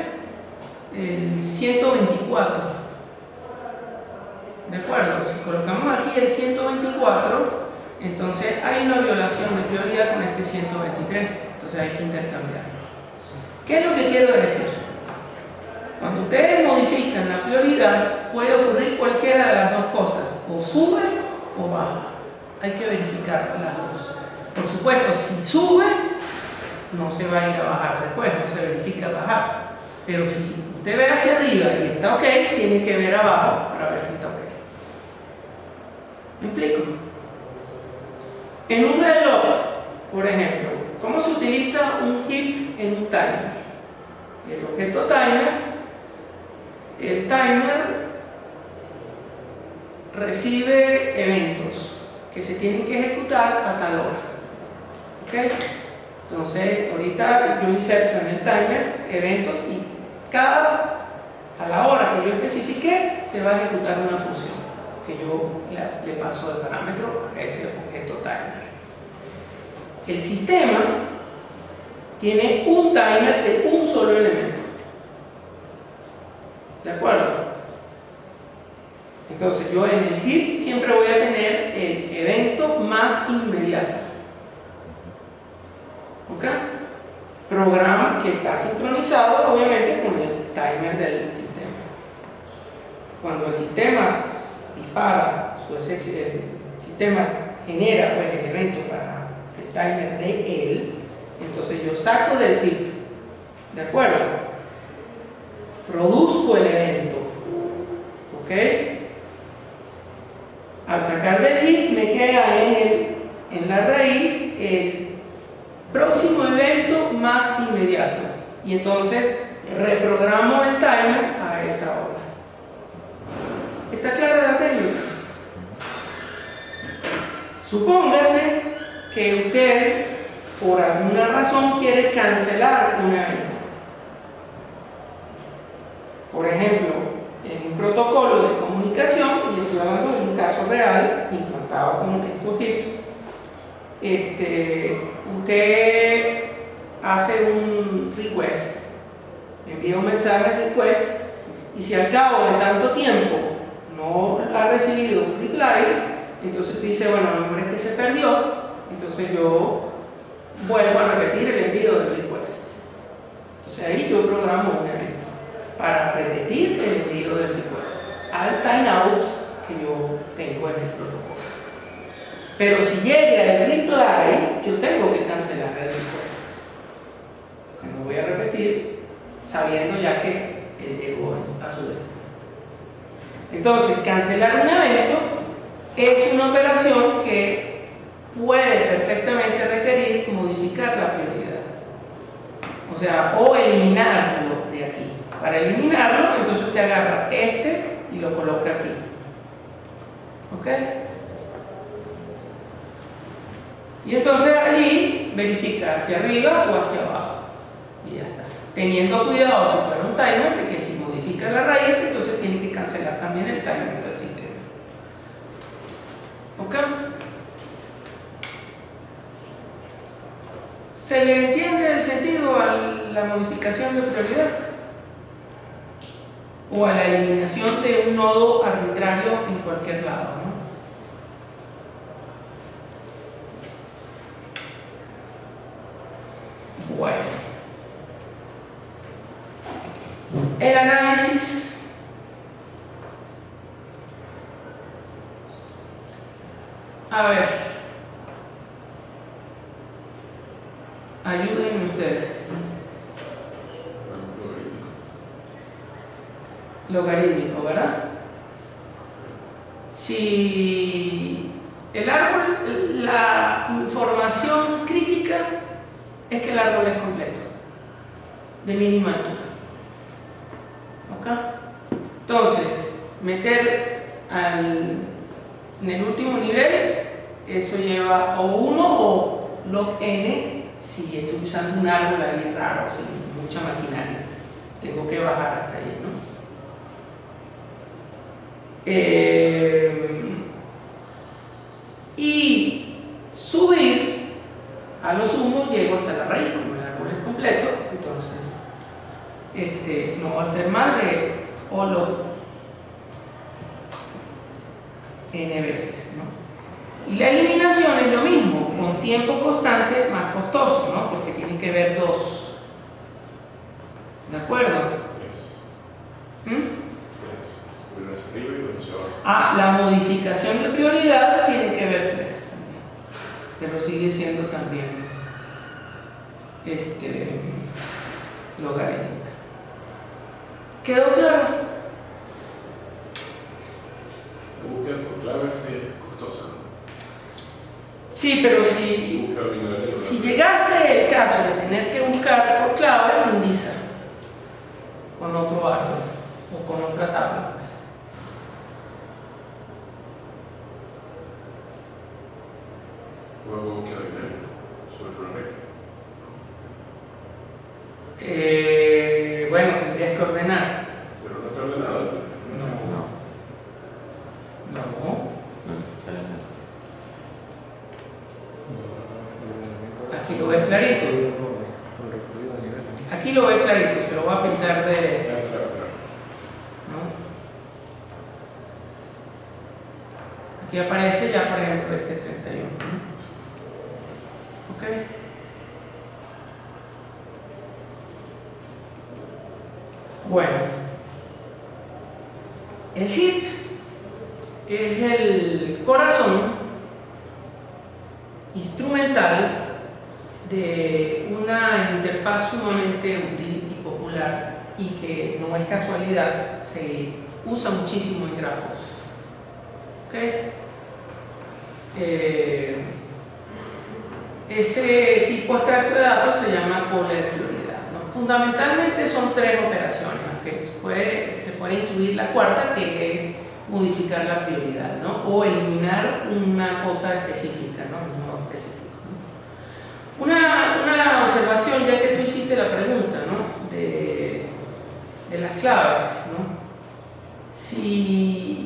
el 124. ¿De acuerdo? Si colocamos aquí el 124, entonces hay una violación de prioridad con este 123. Entonces hay que intercambiarlo. ¿Qué es lo que quiero decir? Cuando ustedes modifican la prioridad, puede ocurrir cualquiera de las dos cosas, o sube o baja. Hay que verificar las dos. Por supuesto, si sube, no se va a ir a bajar después, no se verifica bajar. Pero si usted ve hacia arriba y está ok, tiene que ver abajo para ver si está ok. ¿Me explico? En un reloj, por ejemplo, ¿cómo se utiliza un heap en un timer? El objeto timer, el timer recibe eventos que se tienen que ejecutar a tal hora. ¿Ok? Entonces, ahorita yo inserto en el timer eventos y a la hora que yo especifiqué se va a ejecutar una función que yo le paso de parámetro a ese objeto timer. El sistema tiene un timer de un solo elemento. ¿De acuerdo? Entonces yo en el heap siempre voy a tener el evento más inmediato. ¿Ok? Programa que está sincronizado obviamente con el timer del sistema. Cuando el sistema dispara, el sistema genera pues, el evento para el timer de él, entonces yo saco del heap. ¿De acuerdo? Produzco el evento. ¿Ok? Al sacar del heap me queda en la raíz el próximo evento más inmediato y entonces reprogramo el timer a esa hora. ¿Está clara la técnica? Supóngase que usted por alguna razón quiere cancelar un evento. Por ejemplo, en un protocolo de comunicación, y estoy hablando de un caso real implantado con estos hips, usted hace un request, envía un mensaje request, y si al cabo de tanto tiempo no ha recibido un reply, entonces usted dice, bueno, a lo mejor es que se perdió, entonces yo vuelvo a repetir el envío del request. Entonces ahí yo programo un evento para repetir el envío del request al timeout que yo tengo en el protocolo. Pero si llega el reply, yo tengo que cancelar el request, porque no voy a repetir sabiendo ya que él llegó a su destino. Entonces, cancelar un evento es una operación que puede perfectamente requerir modificar la prioridad, o sea, o eliminarlo de aquí. Para eliminarlo, entonces usted agarra este y lo coloca aquí. ¿Ok? Y entonces allí verifica hacia arriba o hacia abajo. Y ya está. teniendo cuidado si fuera un timer de que si modifica la raíz, entonces tiene que cancelar también el timer del sistema. ¿Ok? ¿Se le entiende el sentido a la modificación de prioridad? O a la eliminación de un nodo arbitrario en cualquier lado, ¿no? Bueno. El análisis. A ver. Ayúdenme ustedes. Logarítmico, ¿verdad? Si el árbol, la información crítica es que el árbol es completo, de mínima altura. ¿Ok? Entonces, meter en el último nivel, eso lleva o 1 o log n, si estoy usando un árbol ahí raro, sin mucha maquinaria. Tengo que bajar hasta ahí, ¿no? Y subir, a lo sumo llego hasta la raíz, como el árbol es completo, entonces no va a ser más de o log n veces, ¿no? Y la eliminación es lo mismo, con tiempo constante más costoso, ¿no? Porque tienen que ver 2. ¿De acuerdo? La modificación de prioridad tiene que ver 3 también, pero sigue siendo también logarítmica. ¿Quedó claro? La búsqueda por claves es costosa. Sí, pero si llegase el caso de tener que buscar por claves, indiza con otro árbol o con otra tabla, pues. Luego búsqueda binaria sobre el programa. Bueno, tendrías que ordenar. Pero no está ordenado. No necesariamente. Aquí lo ves clarito. Aquí lo ves clarito, se lo voy a pintar de... Claro. ¿no? Aquí aparece ya, por ejemplo, este 31. ¿no? ¿Ok? Bueno, el heap es el corazón instrumental de una interfaz sumamente útil y popular y que no es casualidad, se usa muchísimo en grafos. ¿Ok? Ese tipo abstracto de datos se llama cola de prioridad, ¿no? Fundamentalmente son 3 operaciones, aunque se puede incluir la cuarta, que es modificar la prioridad, ¿no? O eliminar una cosa específica, ¿no? Un nodo específico, ¿no? Una observación, ya que tú hiciste la pregunta, ¿no? de las claves, ¿no? Si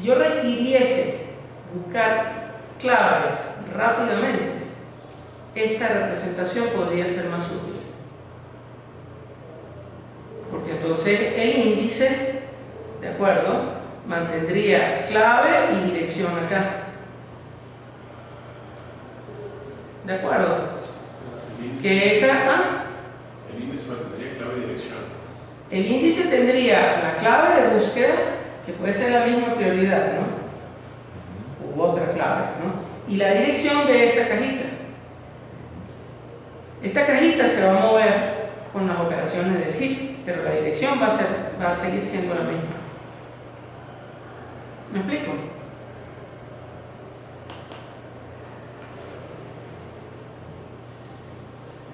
yo requiriese buscar claves rápidamente, esta representación podría ser más útil, porque entonces el índice, ¿de acuerdo?, mantendría clave y dirección acá. ¿De acuerdo? Que esa... El índice mantendría clave y dirección. El índice tendría la clave de búsqueda, que puede ser la misma prioridad, ¿no? U otra clave, ¿no? Y la dirección de esta cajita. Esta cajita se va a mover con las operaciones del heap, pero la dirección va a seguir siendo la misma. ¿Me explico?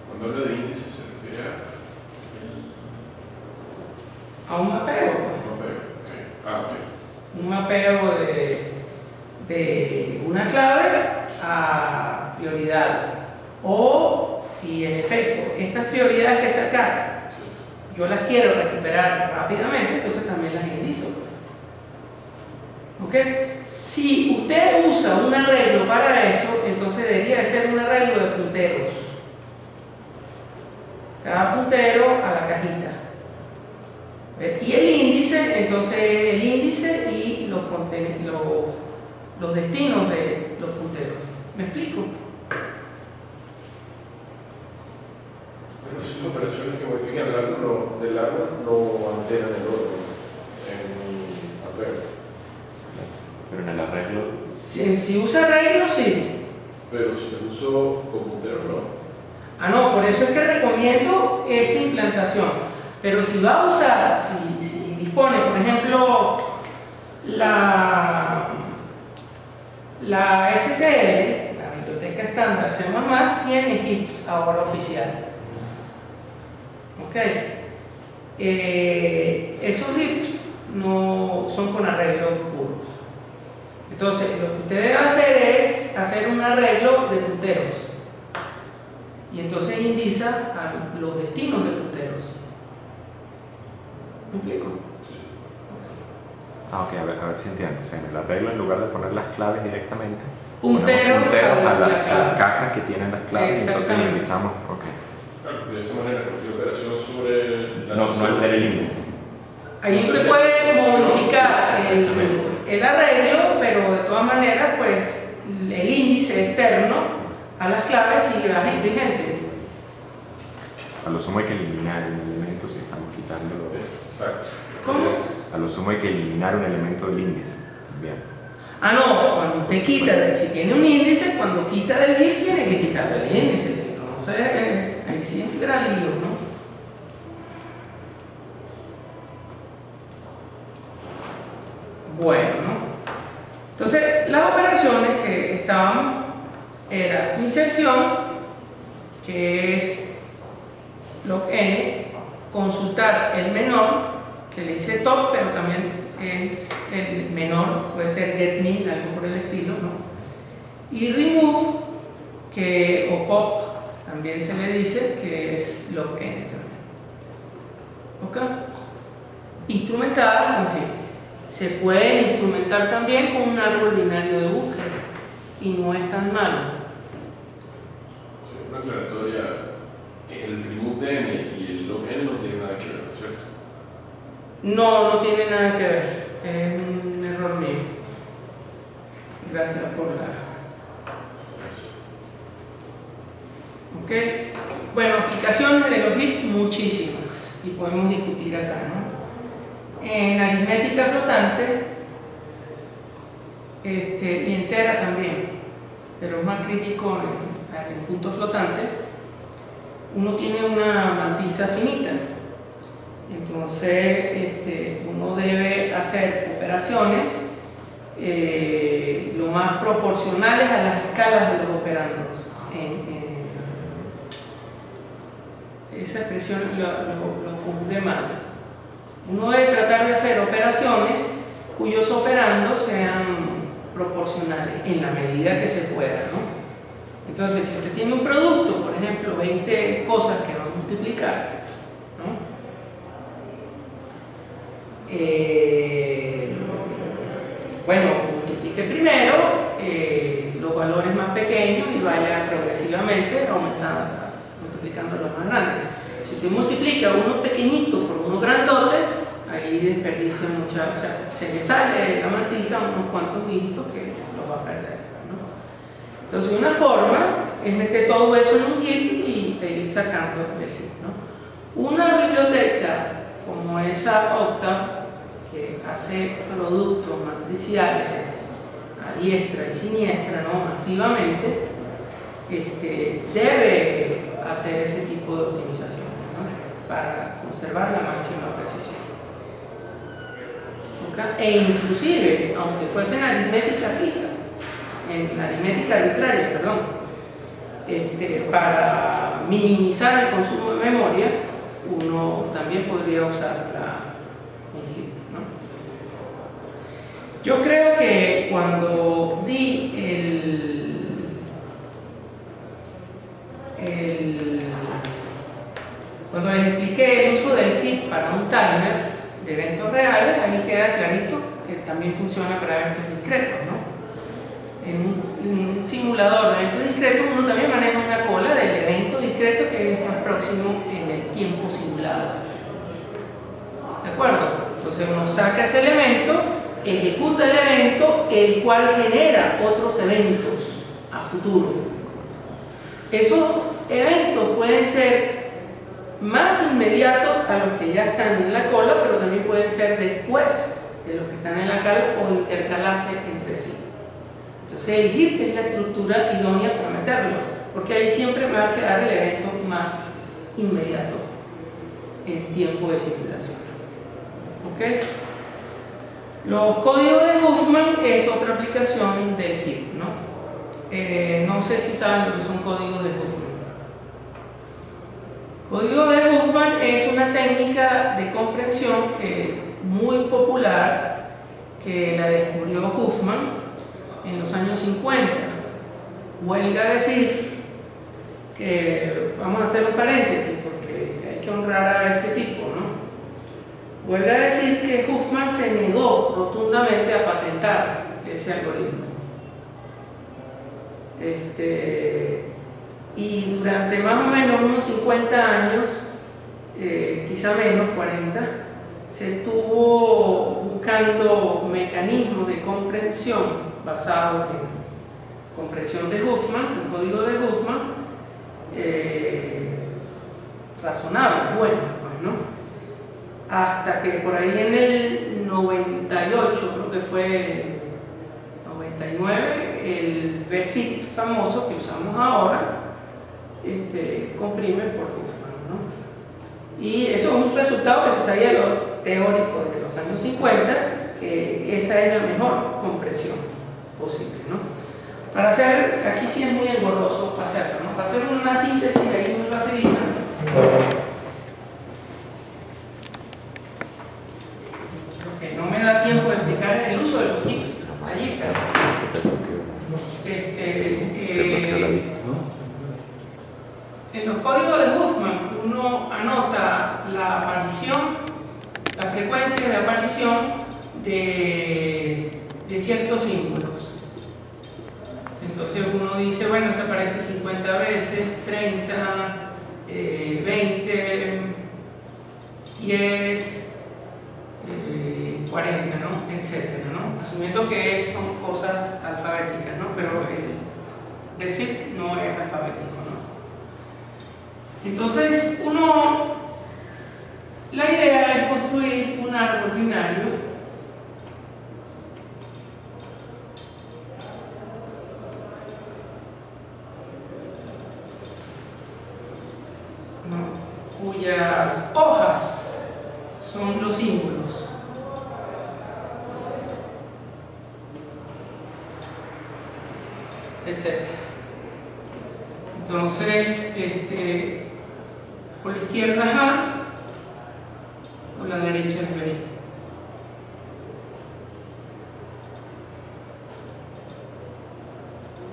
Cuando habla de índice se refiere A un mapeo. Un mapeo de una clave a prioridad. O si si en efecto estas prioridades que están acá, yo las quiero recuperar rápidamente, entonces también las indizo. ¿Ok? Si usted usa un arreglo para eso, entonces debería de ser un arreglo de punteros. Cada puntero a la cajita. Y el índice, entonces el índice y los destinos de los punteros. ¿Me explico? Pero si las operaciones que modifican el árbol del árbol no alteran el orden en mi arreglo. Pero en el arreglo... Si usa arreglo, sí. Pero si lo uso con puntero, no. Ah, no, por eso es que recomiendo esta implantación. Pero si va a usar, si dispone, por ejemplo, la STL, la biblioteca estándar C++, tiene HIPs ahora oficial. ¿Ok? Esos HIPs no son con arreglos puros. Entonces, lo que usted debe hacer es hacer un arreglo de punteros. Y entonces indiza a los destinos de punteros. ¿Me explico? Ah, ok, a ver si entiendo. O sea, en el arreglo, en lugar de poner las claves directamente, Punteros a las cajas que tienen las claves y entonces Exactamente. indizamos. Ok. Claro, de esa manera, cualquier operación sobre la No el índice. Ahí usted puede modificar el arreglo, pero de todas maneras, pues el índice externo a las claves sigue vigente. A lo sumo hay que eliminar un elemento si estamos quitándolo. Exacto. ¿Cómo? A lo sumo hay que eliminar un elemento del índice. Bien. Ah, no, cuando usted quita, si tiene un índice, cuando quita del HIP tiene que quitarle el índice. Entonces, ahí sí es un gran lío, ¿no? Bueno, entonces las operaciones que estaban era inserción, que es log n, consultar el menor, que le dice top, pero también es el menor, puede ser getMin, algo por el estilo, ¿no? Y remove, o pop, también se le dice que es log n también. ¿Ok? Instrumentadas con G. Se pueden instrumentar también con un árbol binario de búsqueda y no es tan malo. Sí, una aclaratoria, el remove de n y el log n no tienen nada que ver, ¿cierto? No tiene nada que ver, es un error mío. Gracias por la... ¿Ok? Bueno, aplicaciones de los HIP muchísimas y podemos discutir acá, ¿no? En aritmética flotante y entera también, pero es más crítico en punto flotante. Uno tiene una mantisa finita, entonces uno debe hacer operaciones lo más proporcionales a las escalas de los operandos. Esa expresión lo confunde mal. Uno debe tratar de hacer operaciones cuyos operandos sean proporcionales en la medida que se pueda, ¿no? Entonces, si usted tiene un producto, por ejemplo, 20 cosas que va a multiplicar, ¿no? Bueno, multiplique primero los valores más pequeños y vaya progresivamente aumentando, multiplicando los más grandes. Si usted multiplica uno pequeñito por uno grandote, ahí desperdicia mucha, o sea, se le sale de la mantisa unos cuantos dígitos que los va a perder, ¿no? Entonces, una forma es meter todo eso en un HIP y ir sacando el HIP, ¿no? Una biblioteca como esa Octave, que hace productos matriciales a diestra y siniestra, ¿no? Masivamente, debe hacer ese tipo de optimización, ¿no? Para conservar la máxima precisión. ¿Okay? E inclusive, aunque fuese en aritmética fija, en aritmética arbitraria, perdón, para minimizar el consumo de memoria, uno también podría usar un HIP, ¿no? Yo creo que cuando di el Cuando les expliqué el uso del HIP para un timer de eventos reales, ahí queda clarito que también funciona para eventos discretos, ¿no? En un simulador de eventos discretos uno también maneja una cola del evento discreto que es más próximo en el tiempo simulado. ¿De acuerdo? Entonces uno saca ese elemento, ejecuta el evento, el cual genera otros eventos a futuro. Esos eventos pueden ser más inmediatos a los que ya están en la cola, pero también pueden ser después de los que están en la cola o intercalarse entre sí. Entonces el HIP es la estructura idónea para meterlos, porque ahí siempre me va a quedar el evento más inmediato en tiempo de simulación. ¿Ok? Los códigos de Huffman es otra aplicación del HIP, ¿no? No sé si saben lo que son códigos de Huffman. Código de Huffman es una técnica de comprensión muy popular que la descubrió Huffman en los años 50. Huelga decir que, vamos a hacer un paréntesis porque hay que honrar a este tipo, ¿no? Huelga decir que Huffman se negó rotundamente a patentar ese algoritmo. Y durante más o menos unos 50 años, quizá menos, 40, se estuvo buscando mecanismos de comprensión basados en comprensión de Huffman, el código de Huffman, razonables, buenos, pues, ¿no? Hasta que por ahí en el 98, creo que fue 99, el BESIC famoso que usamos ahora, comprime por Huffman, ¿no? Y eso es un resultado que se sabía lo teórico de los años 50, que esa es la mejor compresión posible, ¿no? Para hacer, aquí sí es muy engorroso hacerlo, ¿no? Para hacer una síntesis ahí muy rapidita, lo que no me da tiempo de explicar es el uso de los GIFs allí, pero en los códigos de Huffman uno anota la aparición, la frecuencia de aparición de ciertos símbolos. Entonces uno dice, bueno, este aparece 50 veces, 30, 20, 10, 40, ¿no? Etcétera, ¿no? Asumiendo que son cosas alfabéticas, ¿no? Pero el BESIC no es alfabético, ¿no? Entonces, la idea es construir un árbol binario cuyas hojas son los símbolos. Etcétera. Entonces, por la izquierda es A, por la derecha es B.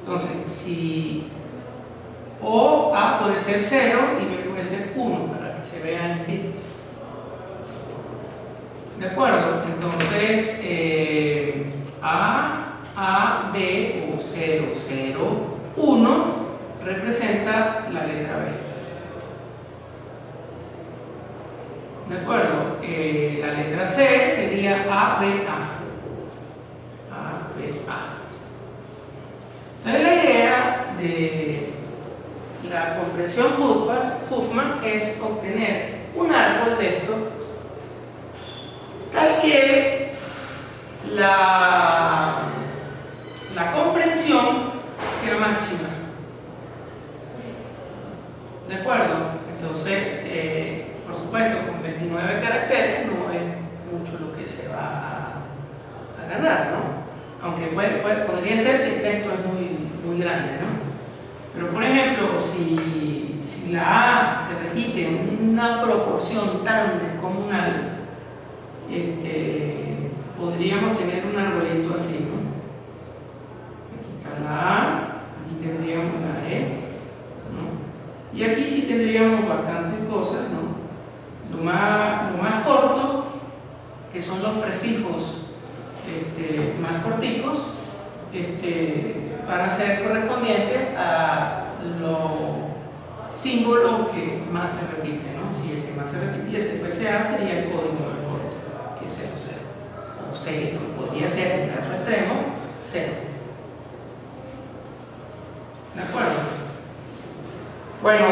Entonces, si o A puede ser 0 y B puede ser 1, para que se vean bits. ¿De acuerdo? Entonces, A, B o 0, 0, 1 representa la letra B. ¿De acuerdo? La letra C sería A, B, A. A, B, A. Entonces la idea de la comprensión Huffman es obtener un árbol de esto tal que la comprensión sea máxima. ¿De acuerdo? Entonces, por supuesto, con 29 caracteres no es mucho lo que se va a ganar, ¿no? Aunque podría ser si el texto es muy grande, ¿no? Pero por ejemplo, si la A se repite en una proporción tan descomunal, podríamos tener un arbolito así, ¿no? Aquí está la A, aquí tendríamos la E, ¿no? Y aquí sí tendríamos bastantes cosas, ¿no? lo más corto, que son los prefijos más corticos, van a ser correspondientes a los símbolos que más se repiten, ¿no? Si el que más se repitiese fuese A, sería el código más corto, que es 00. O 0, podría ser, en caso extremo, 0. ¿De acuerdo? Bueno,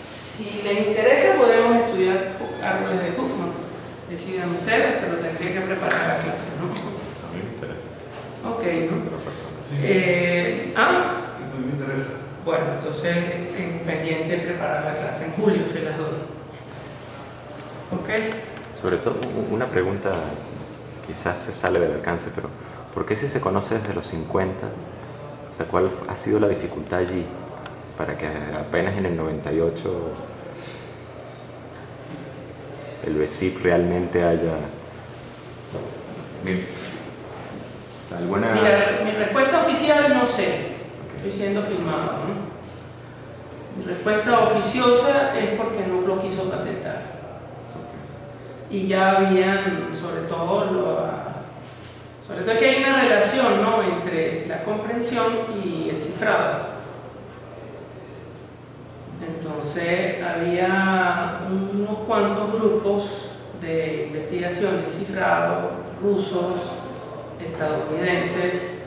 si les interesa, podemos estudiar árboles de Huffman. Decidan ustedes, pero tendría que preparar la clase, ¿no? A mí me interesa. Ok, ¿no? Otra persona. A mí me interesa. Bueno, entonces pendiente de preparar la clase. En julio se las doy. ¿Ok? Sobre todo, una pregunta quizás se sale del alcance, pero ¿por qué si se conoce desde los 50? O sea, ¿cuál ha sido la dificultad allí para que apenas en el 98 el BESIP realmente haya alguna... Mira, mi respuesta oficial no sé. Estoy siendo filmado, ¿no? Mi respuesta oficiosa es porque no lo quiso patentar. Y ya habían, sobre todo es que hay una relación, ¿no?, entre la comprensión y el cifrado. Entonces había unos cuantos grupos de investigación en cifrado, rusos, estadounidenses,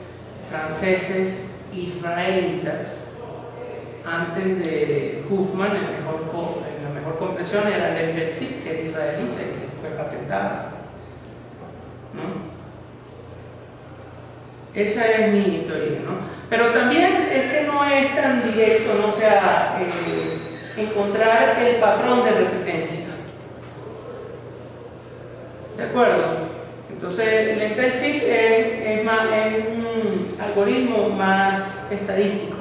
franceses, israelitas. Antes de Huffman, la mejor comprensión era el BESIP, que es israelita y que fue patentada, ¿no? Esa es mi teoría, ¿no? Pero también es que no es tan directo, ¿no? O sea, encontrar el patrón de repitencia. ¿De acuerdo? Entonces, el BESIP es un algoritmo más estadístico.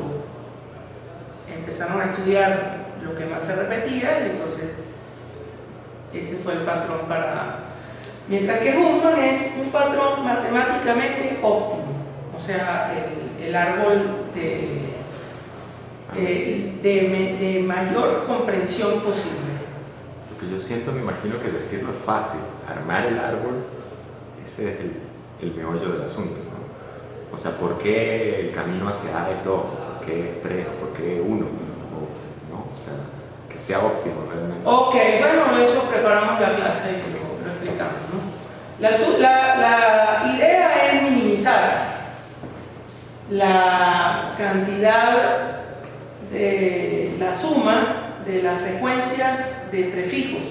Empezaron a estudiar lo que más se repetía y entonces ese fue el patrón para... Mientras que Huffman es un patrón matemáticamente óptimo, o sea, el árbol de mayor comprensión posible. Lo que yo siento, me imagino que decirlo es fácil, armar el árbol, ese es el meollo del asunto, ¿no? O sea, ¿por qué el camino hacia A es 2? ¿Por qué 3? ¿Por qué 1? ¿No? O sea, que sea óptimo realmente. Ok, bueno, eso preparamos la clase y lo explicamos, ¿no? La idea es minimizar la cantidad de la suma de las frecuencias de prefijos,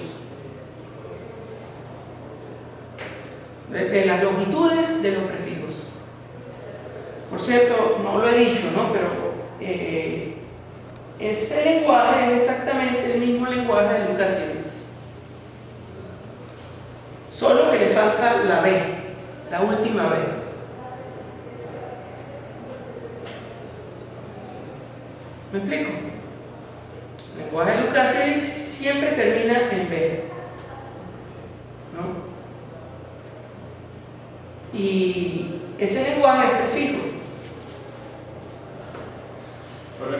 de las longitudes de los prefijos. Por cierto, no lo he dicho, ¿no? Pero ese lenguaje es exactamente el mismo lenguaje de Lucas Siemens, solo que le falta la B, la última B. ¿Me explico? El lenguaje de Lucas Siemens siempre termina en B, ¿no? Y ese lenguaje es prefijo. Ahora,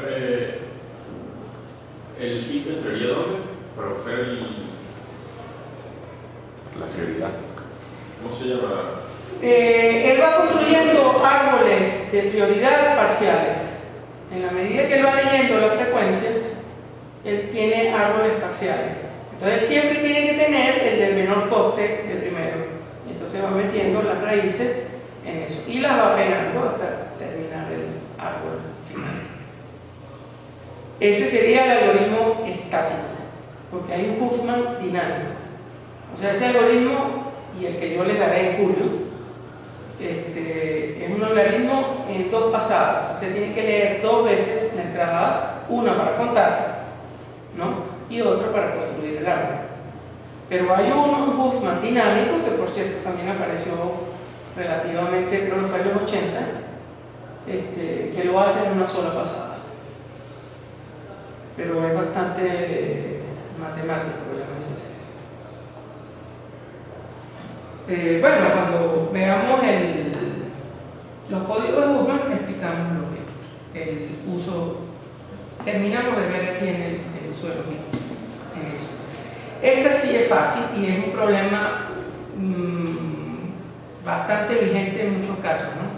¿el HIP entraría dónde? Para buscar La prioridad. ¿cómo se llama? Él va construyendo árboles de prioridad parciales. En la medida que él va leyendo las frecuencias, él tiene árboles parciales. Entonces él siempre tiene que tener el del menor coste de primero. Y entonces va metiendo las raíces en eso. Y las va pegando hasta terminar el árbol final. Ese sería el algoritmo estático, porque hay un Huffman dinámico. O sea, ese algoritmo, y el que yo les daré en julio, es un algoritmo en 2 pasadas. O sea, tiene que leer 2 veces la entrada, una para contar, ¿no?, y otra para construir el árbol. Pero hay un Huffman dinámico, que por cierto también apareció relativamente, creo que fue en los 80, que lo hace en una sola pasada. Pero es bastante matemático, bueno, cuando veamos los códigos de Huffman, explicamos el uso, terminamos de ver bien el uso de los bits en eso. Esta sí sí es fácil y es un problema bastante vigente en muchos casos, ¿no?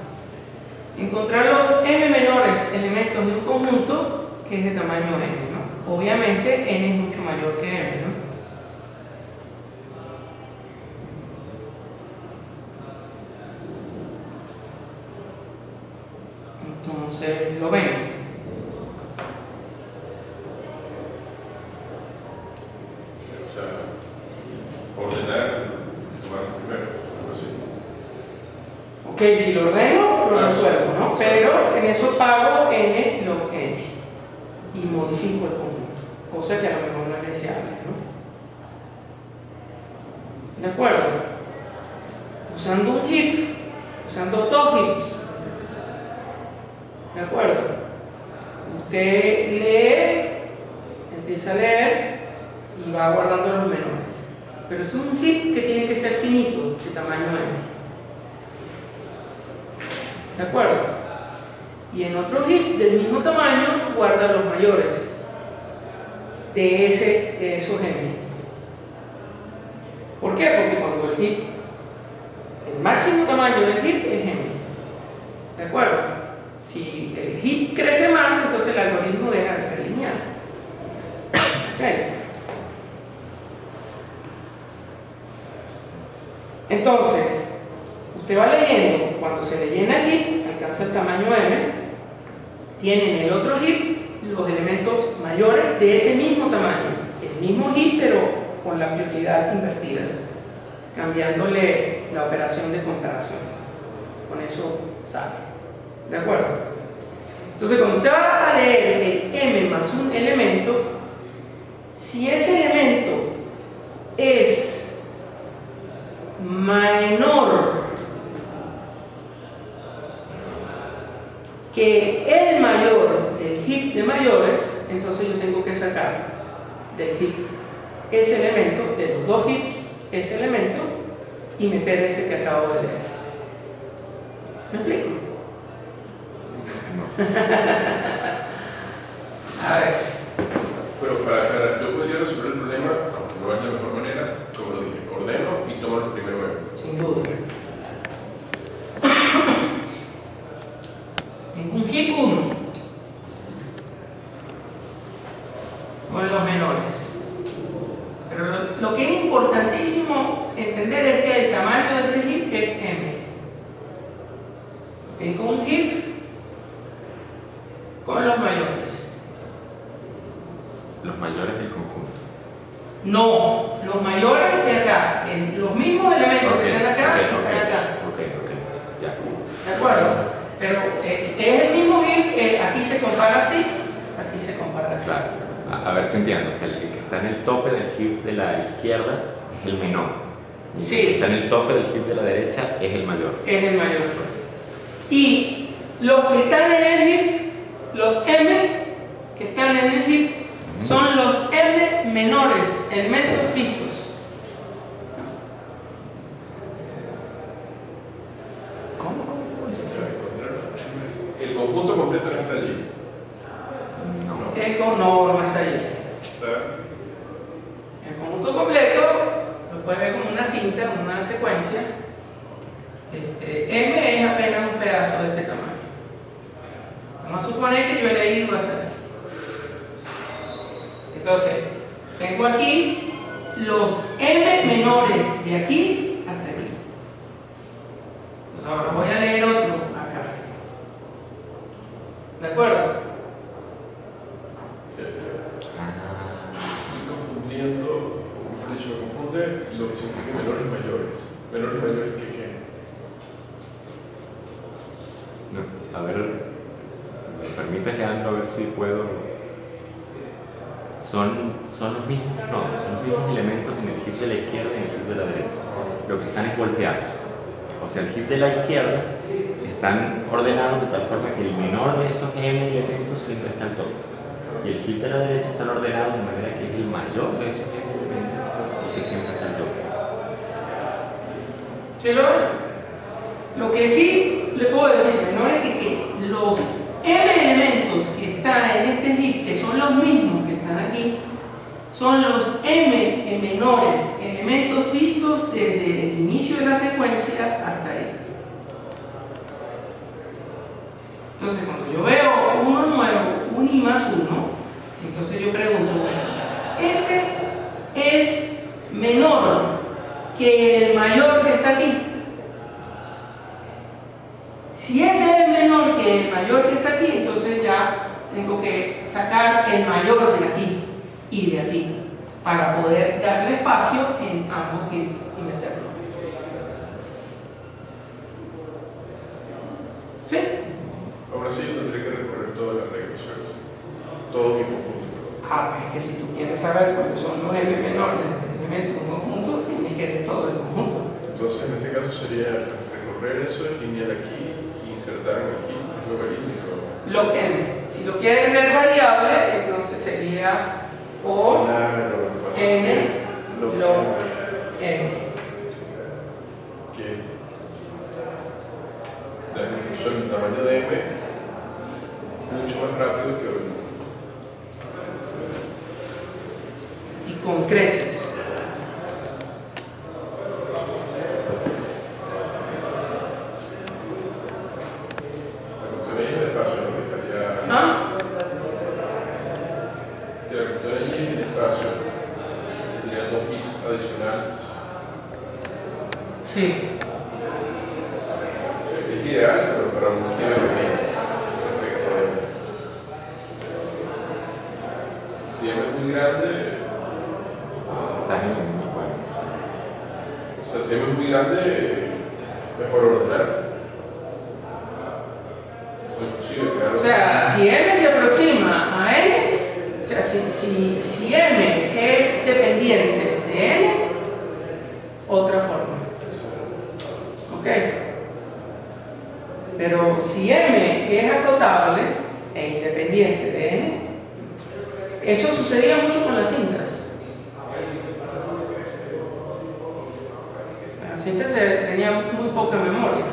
Encontrar los m menores elementos de un conjunto que es de tamaño n, ¿no? Obviamente n es mucho mayor que m, ¿no? Entonces, lo ven. O sea, ordenar, tomar primero, algo así. Ok, si lo ordeno, lo resuelvo, ¿no? Pero en eso pago n log n y modifico el conjunto, cosa que a lo mejor no es deseable, ¿no? ¿De acuerdo? Usando un heap, usando dos heaps, ¿de acuerdo? Usted lee, empieza a leer y va guardando los menores. Pero es un heap que tiene que ser finito, de tamaño n. ¿De acuerdo? Y en otro heap del mismo tamaño guarda los mayores de esos m. ¿Por qué? Porque cuando el máximo tamaño del heap es m. ¿De acuerdo? Si el heap crece más, entonces el algoritmo deja de ser lineal. ¿Okay? Entonces, usted va leyendo, cuando se le llena el heap, alcanza el tamaño m, tiene en el otro heap los elementos mayores de ese mismo tamaño, el mismo heap pero con la prioridad invertida, cambiándole la operación de comparación. Con eso sale. ¿De acuerdo? Entonces, cuando usted va a leer el m más un elemento, si ese elemento es menor que el mayor del heap de mayores, entonces yo tengo que sacar del heap ese elemento, de los dos heaps, ese elemento y meter ese que acabo de leer. ¿Me explico? A ver. Pero yo podría resolver el problema, aunque no es la mejor manera, como lo dije, ordeno y tomo el primero m. Sin duda. En un heap 1 con los menores. Pero lo que es importantísimo entender es que el tamaño de este heap es m. Tengo un heap con los mayores. Los mayores del conjunto. No, los mayores de acá, los mismos elementos que están acá, están acá. Ok, ya. ¿De acuerdo? Pero es el mismo heap, aquí se compara así, aquí se compara así. Claro. A ver si entiendo. O sea, el que está en el tope del heap de la izquierda es el menor. Y Sí. el que está en el tope del heap de la derecha es el mayor. Es el mayor. Y los que están en el heap, los m que están en el heap, son los m menores, elementos vistos. ¿Cómo es O eso? sea, encontrar el conjunto completo no está allí. No está allí. Está El conjunto completo lo puede ver como una cinta, una secuencia. M es apenas un pedazo de este tamaño. Vamos a suponer que yo he leído hasta aquí. Entonces, tengo aquí los m menores de aquí hasta aquí. Entonces ahora voy a leer otro acá. ¿De acuerdo? Estoy confundiendo, o mejor dicho, me confunde lo que significa menores y mayores. Menores y mayores que qué. No, a ver, ¿me permites, Leandro, a ver si puedo? Son los mismos, no, son los mismos elementos en el heap de la izquierda y en el heap de la derecha. Lo que están es volteados. O sea, el heap de la izquierda están ordenados de tal forma que el menor de esos m elementos siempre está al tope. Y el heap de la derecha están ordenados de manera que es el mayor de esos m elementos el que siempre está al tope. ¿Sí lo ven? Lo que sí le puedo decir, menor, es que los m elementos que están en este heap, que son los mismos que están aquí, son los m menores elementos vistos desde el inicio de la secuencia hasta ahí. Entonces, cuando yo veo uno nuevo, un i más 1, entonces yo pregunto, bueno, ese es menor que el mayor que está aquí. Si ese es menor que el mayor que está aquí, entonces ya tengo que sacar el mayor de aquí y de aquí para poder darle espacio en ambos y meterlo. ¿Sí? Ahora sí yo tendré que recorrer todo el arreglo, ¿cierto? Todo mi conjunto. Pues es que si tú quieres saber cuáles son los m menores del elemento de un conjunto, tienes que ver todo el conjunto. Entonces, en este caso sería recorrer eso, lineal aquí, e insertar en aquí, logarítmico. Log m. Si lo quieres ver variable, entonces sería O n log m. Que da una función del tamaño de m mucho más rápido que hoy. Y con creces. La cuestión ahí es el espacio, ¿no? Que estaría... Que la cuestión ahí es el espacio. Tendría 2 hits adicionales. Sí. Es ideal, pero para un motivo pequeño. Respecto a m. Si m es muy grande... Estás en el mismo igual. O sea, si m es muy grande, mejor ordenar. Eso es posible, claro. O sea, si m se aproxima a n, o sea, si m es dependiente de n, otra forma. ¿Ok? Pero si m es acotable e independiente de n, eso sucedía mucho con las cintas. Las cintas tenían muy poca memoria.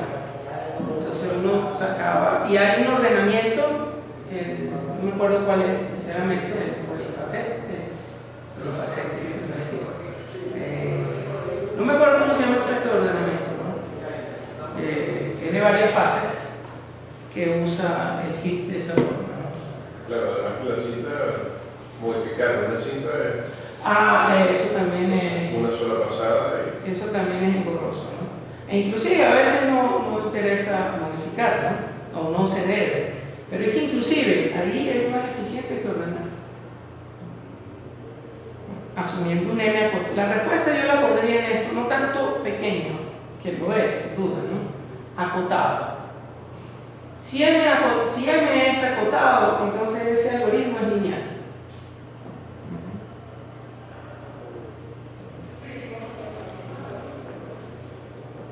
Entonces uno sacaba, y hay un ordenamiento, no me acuerdo cuál es, sinceramente, el polifacético, iba a decir. No me acuerdo cómo se llama este ordenamiento, ¿no? Que es de varias fases, que usa el HIP de esa forma, ¿no? Claro, además que la cinta, modificar una cinta es Eso también es... una sola pasada. Eso también es engorroso, ¿no? E inclusive a veces no interesa modificar, ¿no? O no se debe. Pero es que inclusive ahí es más eficiente que ordenar. Asumiendo un m acotado. La respuesta yo la pondría en esto, no tanto pequeño, que lo es, sin duda, ¿no? Acotado. Si m es acotado, entonces ese algoritmo es lineal.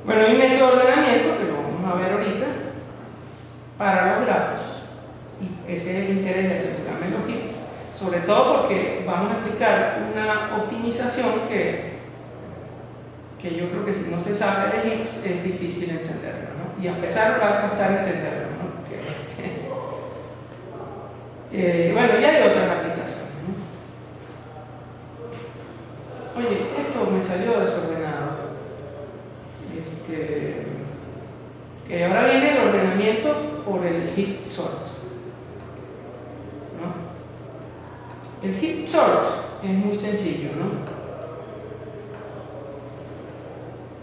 Bueno, hay un método de ordenamiento que lo vamos a ver ahorita para los grafos, y ese es el interés de asegurar los hips, sobre todo porque vamos a explicar una optimización que yo creo que si no se sabe de hips es difícil entenderlo, ¿no? Y a pesar va a costar entenderlo, ¿no? Bueno, y hay otras aplicaciones, ¿no? Oye, esto me salió desordenado. Que ahora viene el ordenamiento por el heap sort, ¿no? El heap sort es muy sencillo, ¿no?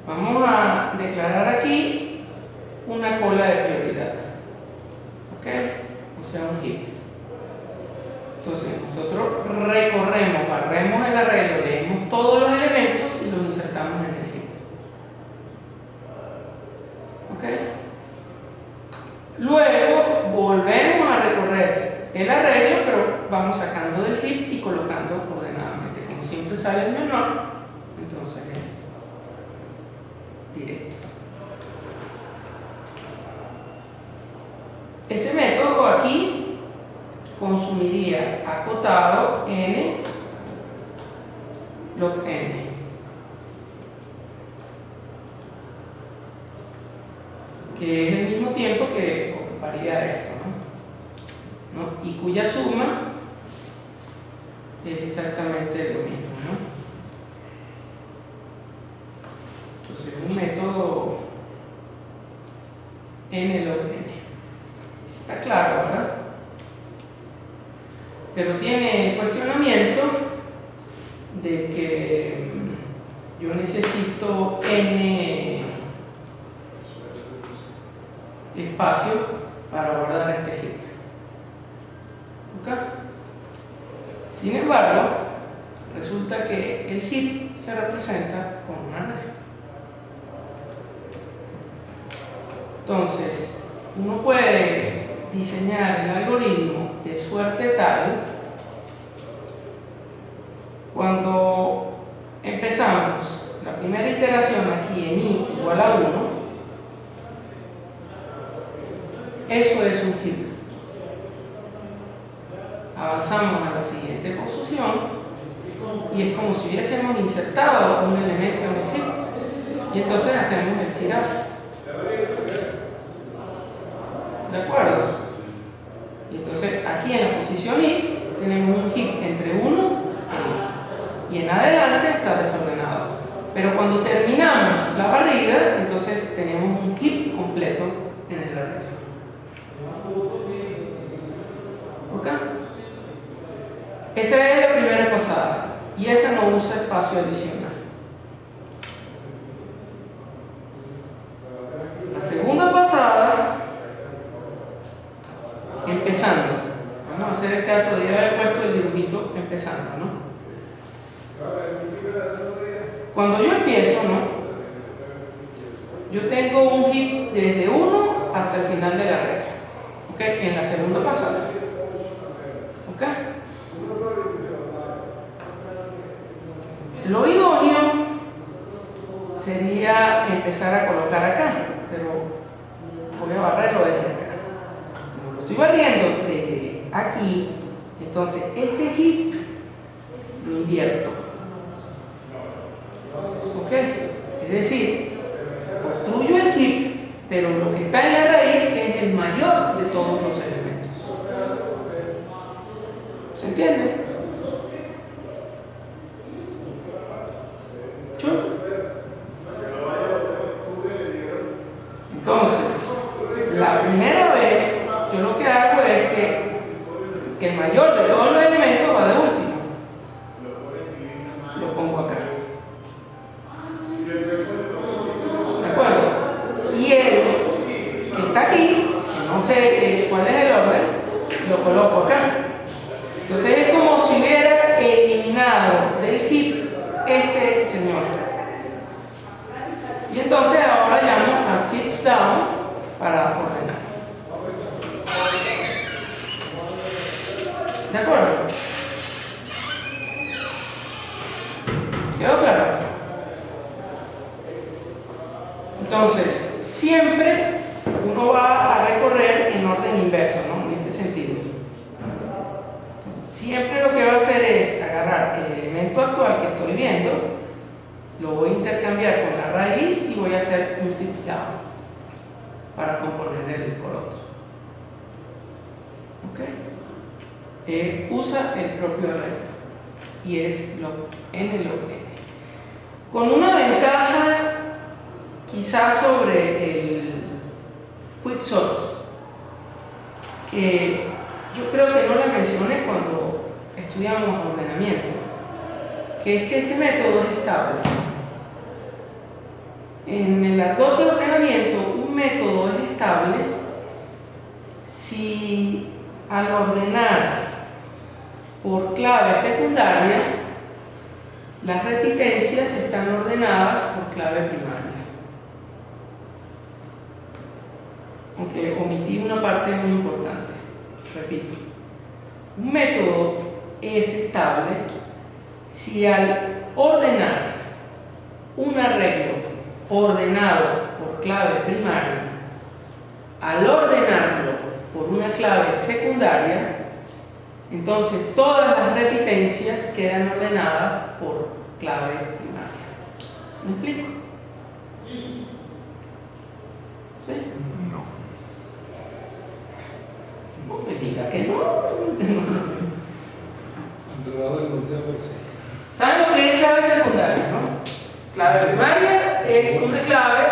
Vamos a declarar aquí una cola de prioridad, ¿ok? O sea, un heap. Entonces nosotros recorremos, barremos el arreglo, leemos todos los elementos y los insertamos en el heap. ¿Ok? Luego volvemos a recorrer el arreglo, pero vamos sacando del heap y colocando ordenadamente. Como siempre sale el menor, entonces es directo. Ese método aquí consumiría acotado n log n. Que es el mismo tiempo que ocuparía esto, ¿no? Y cuya suma es exactamente lo mismo, ¿no? Entonces un método n log n. Está claro, ¿verdad? Pero tiene el cuestionamiento de que yo necesito n espacio para guardar este heap. ¿Ok? Sin embargo, resulta que el heap se representa con una regla. Entonces, uno puede diseñar el algoritmo de suerte tal cuando empezamos la primera iteración aquí en i igual a 1, eso es un heap. Avanzamos a la siguiente posición y es como si hubiésemos insertado un elemento en el heap y entonces hacemos el ciraf. ¿De acuerdo? Y entonces aquí en la posición i tenemos un heap entre 1 e i y en adelante está desordenado, pero cuando terminamos la barrida entonces tenemos un heap completo en el arreglo. ¿Ok? Esa es la primera pasada y esa no usa espacio adicional. La segunda pasada, empezando, vamos a hacer el caso de haber puesto el dibujito empezando, ¿no? Cuando yo empiezo, ¿no? Yo tengo un heap desde 1 hasta el final de la regla, ¿ok? En la segunda pasada, ¿ok? Lo idóneo sería empezar a colocar acá, pero voy a barrerlo desde acá. Como lo estoy barriendo desde aquí, entonces este heap lo invierto. ¿Ok? Es decir, construyo el heap, pero lo que está en la raíz es el mayor de todos los elementos. ¿Se entiende? Entonces, la primera vez, yo lo que hago es que el mayor de todos los elementos va de último. Lo pongo acá. ¿De acuerdo? Y el que está aquí, que no sé cuál es el orden, lo coloco acá. Entonces es como si hubiera eliminado del heap este señor. Y entonces ahora llamo a sit down para ordenar. ¿De acuerdo? ¿Quedó claro? Entonces, siempre uno va a recorrer en orden inverso, ¿no? En este sentido. Entonces, siempre lo que va a hacer es agarrar el elemento actual que estoy viendo, lo voy a intercambiar con la raíz y voy a hacer un sit down para componer el coroto. ¿Ok? Usa el propio arreglo y es n log n. Con una ventaja quizás sobre el quicksort, que yo creo que no la mencioné cuando estudiamos ordenamiento, que es que este método es estable. En el argot de ordenamiento, un método es estable si al ordenar por clave secundaria, las repitencias están ordenadas por clave primaria. Aunque omití una parte muy importante. Repito, un método es estable si al ordenar un arreglo ordenado por clave primaria, al ordenarlo por una clave secundaria, entonces todas las repitencias quedan ordenadas por clave primaria. ¿Me explico? ¿Sí? No. No me diga que no. ¿Saben lo que es clave secundaria, no? Clave primaria es una clave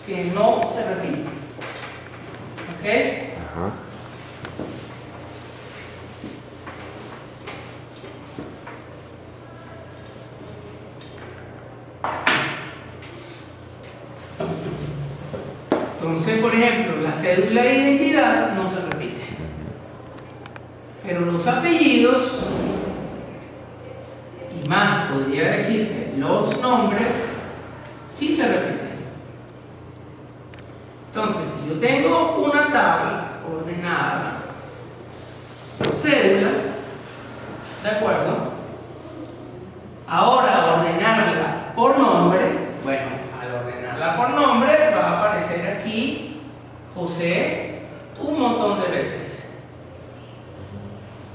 que no se repite. ¿Ok? Ajá. Entonces, por ejemplo, la cédula de identidad no se repite. Pero los apellidos, y más podría decirse, los nombres, sí se repiten. Entonces, si yo tengo una tabla ordenada por cédula, ¿de acuerdo? Ahora ordenarla por nombre, bueno, al ordenarla por nombre va a aparecer aquí José un montón de veces.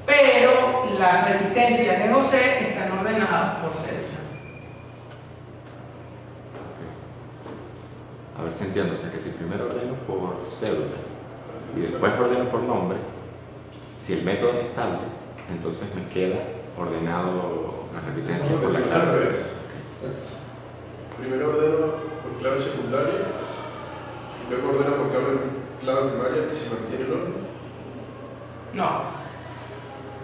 Pero las repitencias de José están ordenadas por cédula. A ver si entiendo, o sea que si primero ordeno por cédula y después ordeno por nombre, si el método es estable, entonces me queda ordenado la repitencia por la Al clave. revés. Primero ordeno por clave secundaria, luego ordeno por clave primaria y se mantiene el orden. No.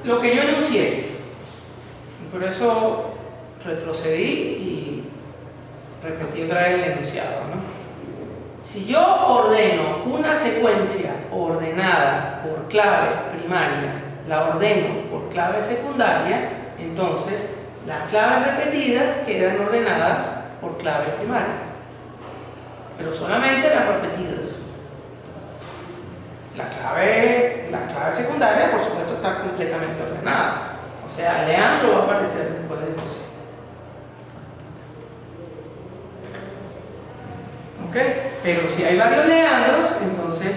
Lo que yo enuncié, por eso retrocedí y repetí otra vez el enunciado, ¿no? Si yo ordeno una secuencia ordenada por clave primaria, la ordeno por clave secundaria, entonces las claves repetidas quedan ordenadas por clave primaria, pero solamente las repetidas. La clave secundaria, por supuesto, está completamente ordenada. O sea, Leandro va a aparecer después de José. ¿Ok? Pero si hay varios Leandros, entonces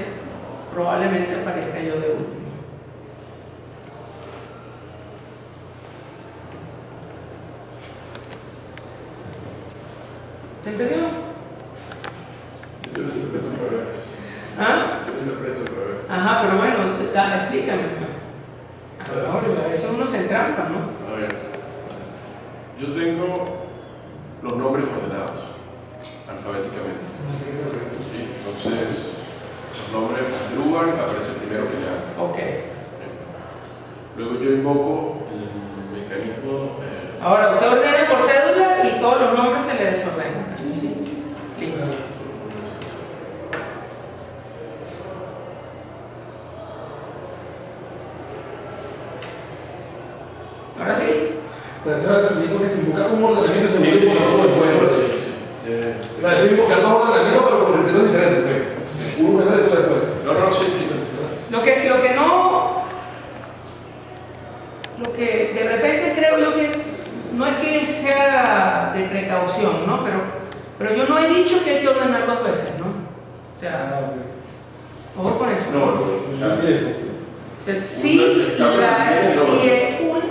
probablemente aparezca yo de último. ¿Se entendió? Yo lo interpreto otra vez. ¿Ah? Yo lo interpreto otra vez. Ajá, pero bueno, dale, explícame. A veces uno se entrampa, ¿no? A ver, yo tengo los nombres ordenados alfabéticamente. Sí, entonces, los nombres de lugar aparece primero que ya. Ok. Luego yo invoco un mecanismo. Ahora, usted ordena por cédula y todos los nombres se le desordenan. Así, sí. Listo. Ahora sí. Digo que si invocar un ordenamiento se Sí, puede sí, invocar sí. O sea, yo invocar dos ordenamientos, pero por ritmos diferentes. Pues. Uno primero y después después. No, sí. Lo que de repente creo yo que no es que sea de precaución, ¿no? Pero yo no he dicho que hay que ordenar dos veces, ¿no? O sea, ojo con eso. O sea, si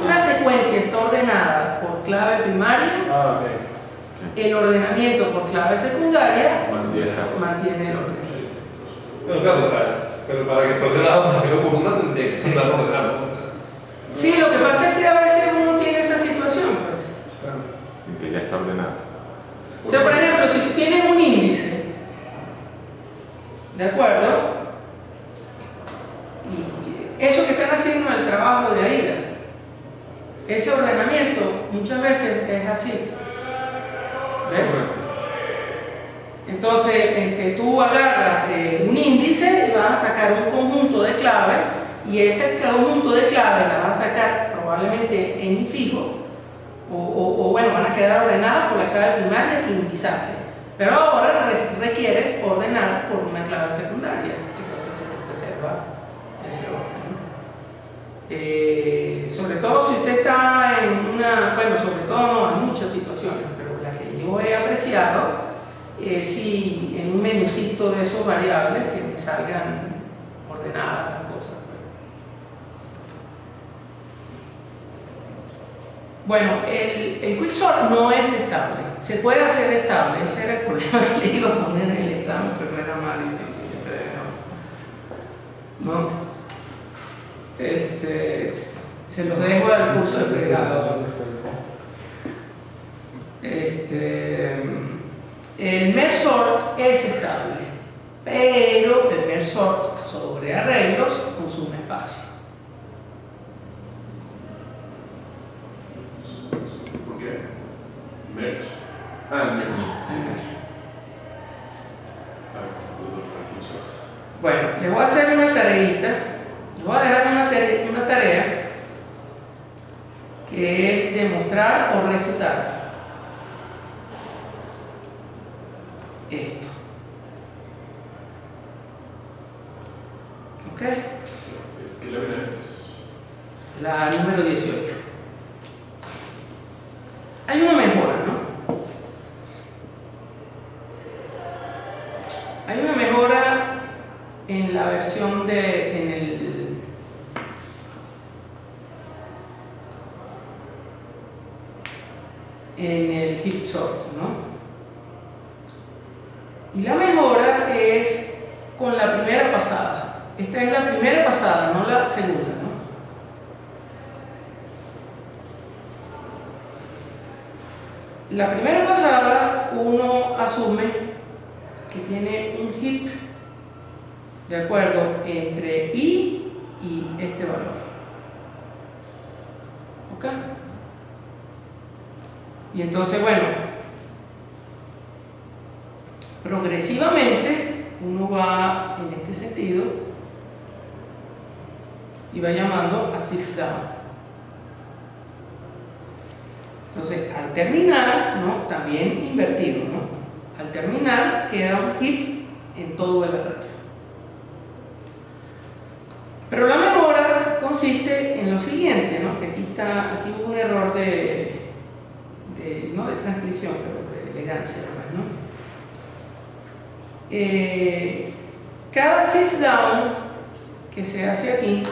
una secuencia está ordenada por clave primaria, el ordenamiento por clave secundaria mantiene el orden. Bueno, claro, o sea, pero para que esté ordenado, primero por una tendría que ser ordenado. Sí, lo que pasa es que a veces uno tiene esa situación, pues. En que ya está ordenado. O sea, por ejemplo, si tú tienes un índice, ¿de acuerdo? Y eso que están haciendo en el trabajo de AIDA, ese ordenamiento muchas veces es así. ¿Ves? Entonces, tú agarras de un índice y vas a sacar un conjunto de claves, y ese conjunto de claves la vas a sacar probablemente en infijo, o bueno, van a quedar ordenadas por la clave primaria que indizaste. Pero ahora requieres ordenar por una clave secundaria, entonces se te preserva ese orden. Sobre todo si usted está en una, bueno, sobre todo no, en muchas situaciones, pero la que yo he apreciado es si en un menucito de esos variables que me salgan ordenadas las cosas. Bueno, el quicksort no es estable, se puede hacer estable, ese era el problema que le iba a poner en el examen, pero era más difícil, ¿no? Se los dejo al curso de pregrado. El merge sort es estable, pero el merge sort sobre arreglos consume espacio. ¿Por qué? Merge. Ah, el merge. Estaba confundido con el sort. Bueno, les voy a hacer una tareita, les voy a dejar una tarea que es demostrar o refutar esto. ¿Ok? ¿Qué lámina es? La número 18. Hay una mejora, ¿no? Hay una mejora en la versión en el heap sort, ¿no? Y la mejora es con la primera pasada. Esta es la primera pasada, no la segunda, ¿no? La primera pasada uno asume que tiene un heap de acuerdo entre i y este valor. ¿Ok? Y entonces, bueno, progresivamente uno va en este sentido y va llamando a shift down. Entonces, al terminar, ¿no? También invertido, ¿no? Al terminar queda un heap en todo el arreglo. Pero la mejora consiste en lo siguiente, ¿no? Que aquí hubo un error no de transcripción, pero de elegancia, ¿no? Cada shift down que se hace aquí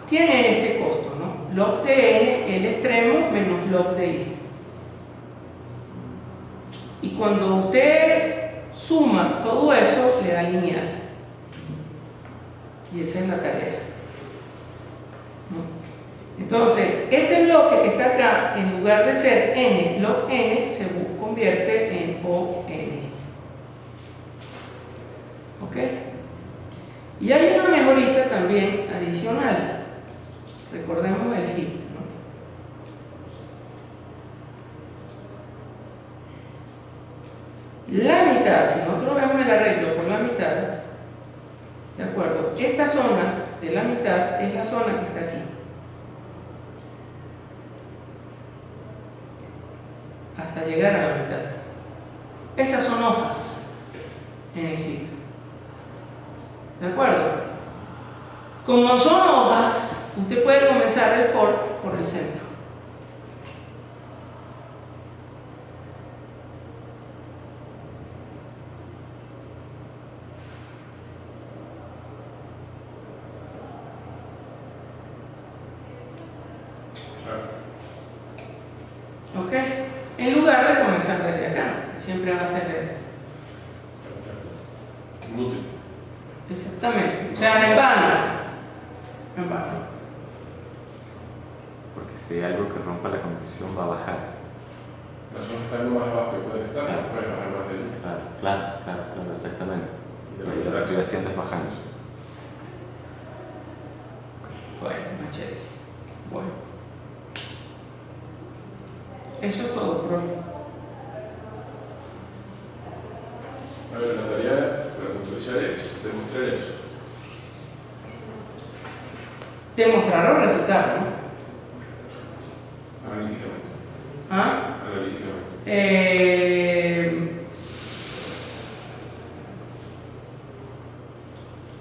tiene este costo, ¿no? Log de n, el extremo, menos log de i. Y cuando usted suma todo eso, le da lineal. Y esa es la tarea, ¿no? Entonces, este bloque que está acá, en lugar de ser n log n, se convierte en o n. ¿Ok? Y hay una mejorita también adicional. Recordemos el heap, ¿no? La mitad, si nosotros vemos el arreglo por la mitad, ¿de acuerdo? Esta zona de la mitad es la zona que está aquí. Hasta llegar a la mitad. Esas son hojas en el heap. ¿De acuerdo? Como son hojas, usted puede comenzar el for por el centro. ¿Ok? En lugar de comenzar desde acá, siempre va a ser Inútil. exactamente. O sea, en vano. En vano. Porque si hay algo que rompa la condición va a bajar. Las zonas están lo más abajo que pueden estar, Claro. no puedes bajar más de ahí. Claro, exactamente. Y de Y lo que estoy haciendo es bajando. Bueno, machete. Bueno. Eso es todo, profe. A ver, la tarea para puntualizar es demostrar eso. Demostrar o refutar, ¿no? Analíticamente. ¿Ah? Analíticamente.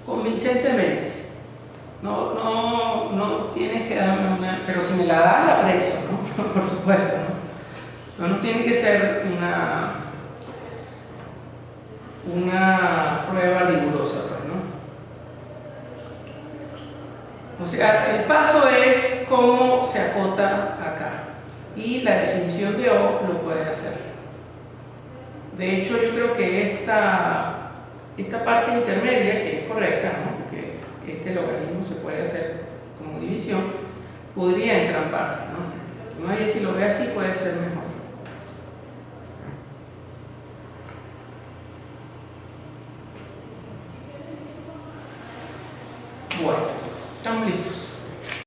Convincentemente. No tienes que darme una... Pero si me la das, la aprecio, ¿no? Por supuesto, ¿no? No tiene que ser una prueba rigurosa, pues, ¿no? O sea, el paso es cómo se acota acá. Y la definición de O lo puede hacer. De hecho, yo creo que esta parte intermedia, que es correcta, ¿no? Porque este logaritmo se puede hacer como división, podría entrampar, ¿no? Si lo ve así, puede ser mejor. Bueno, estamos listos.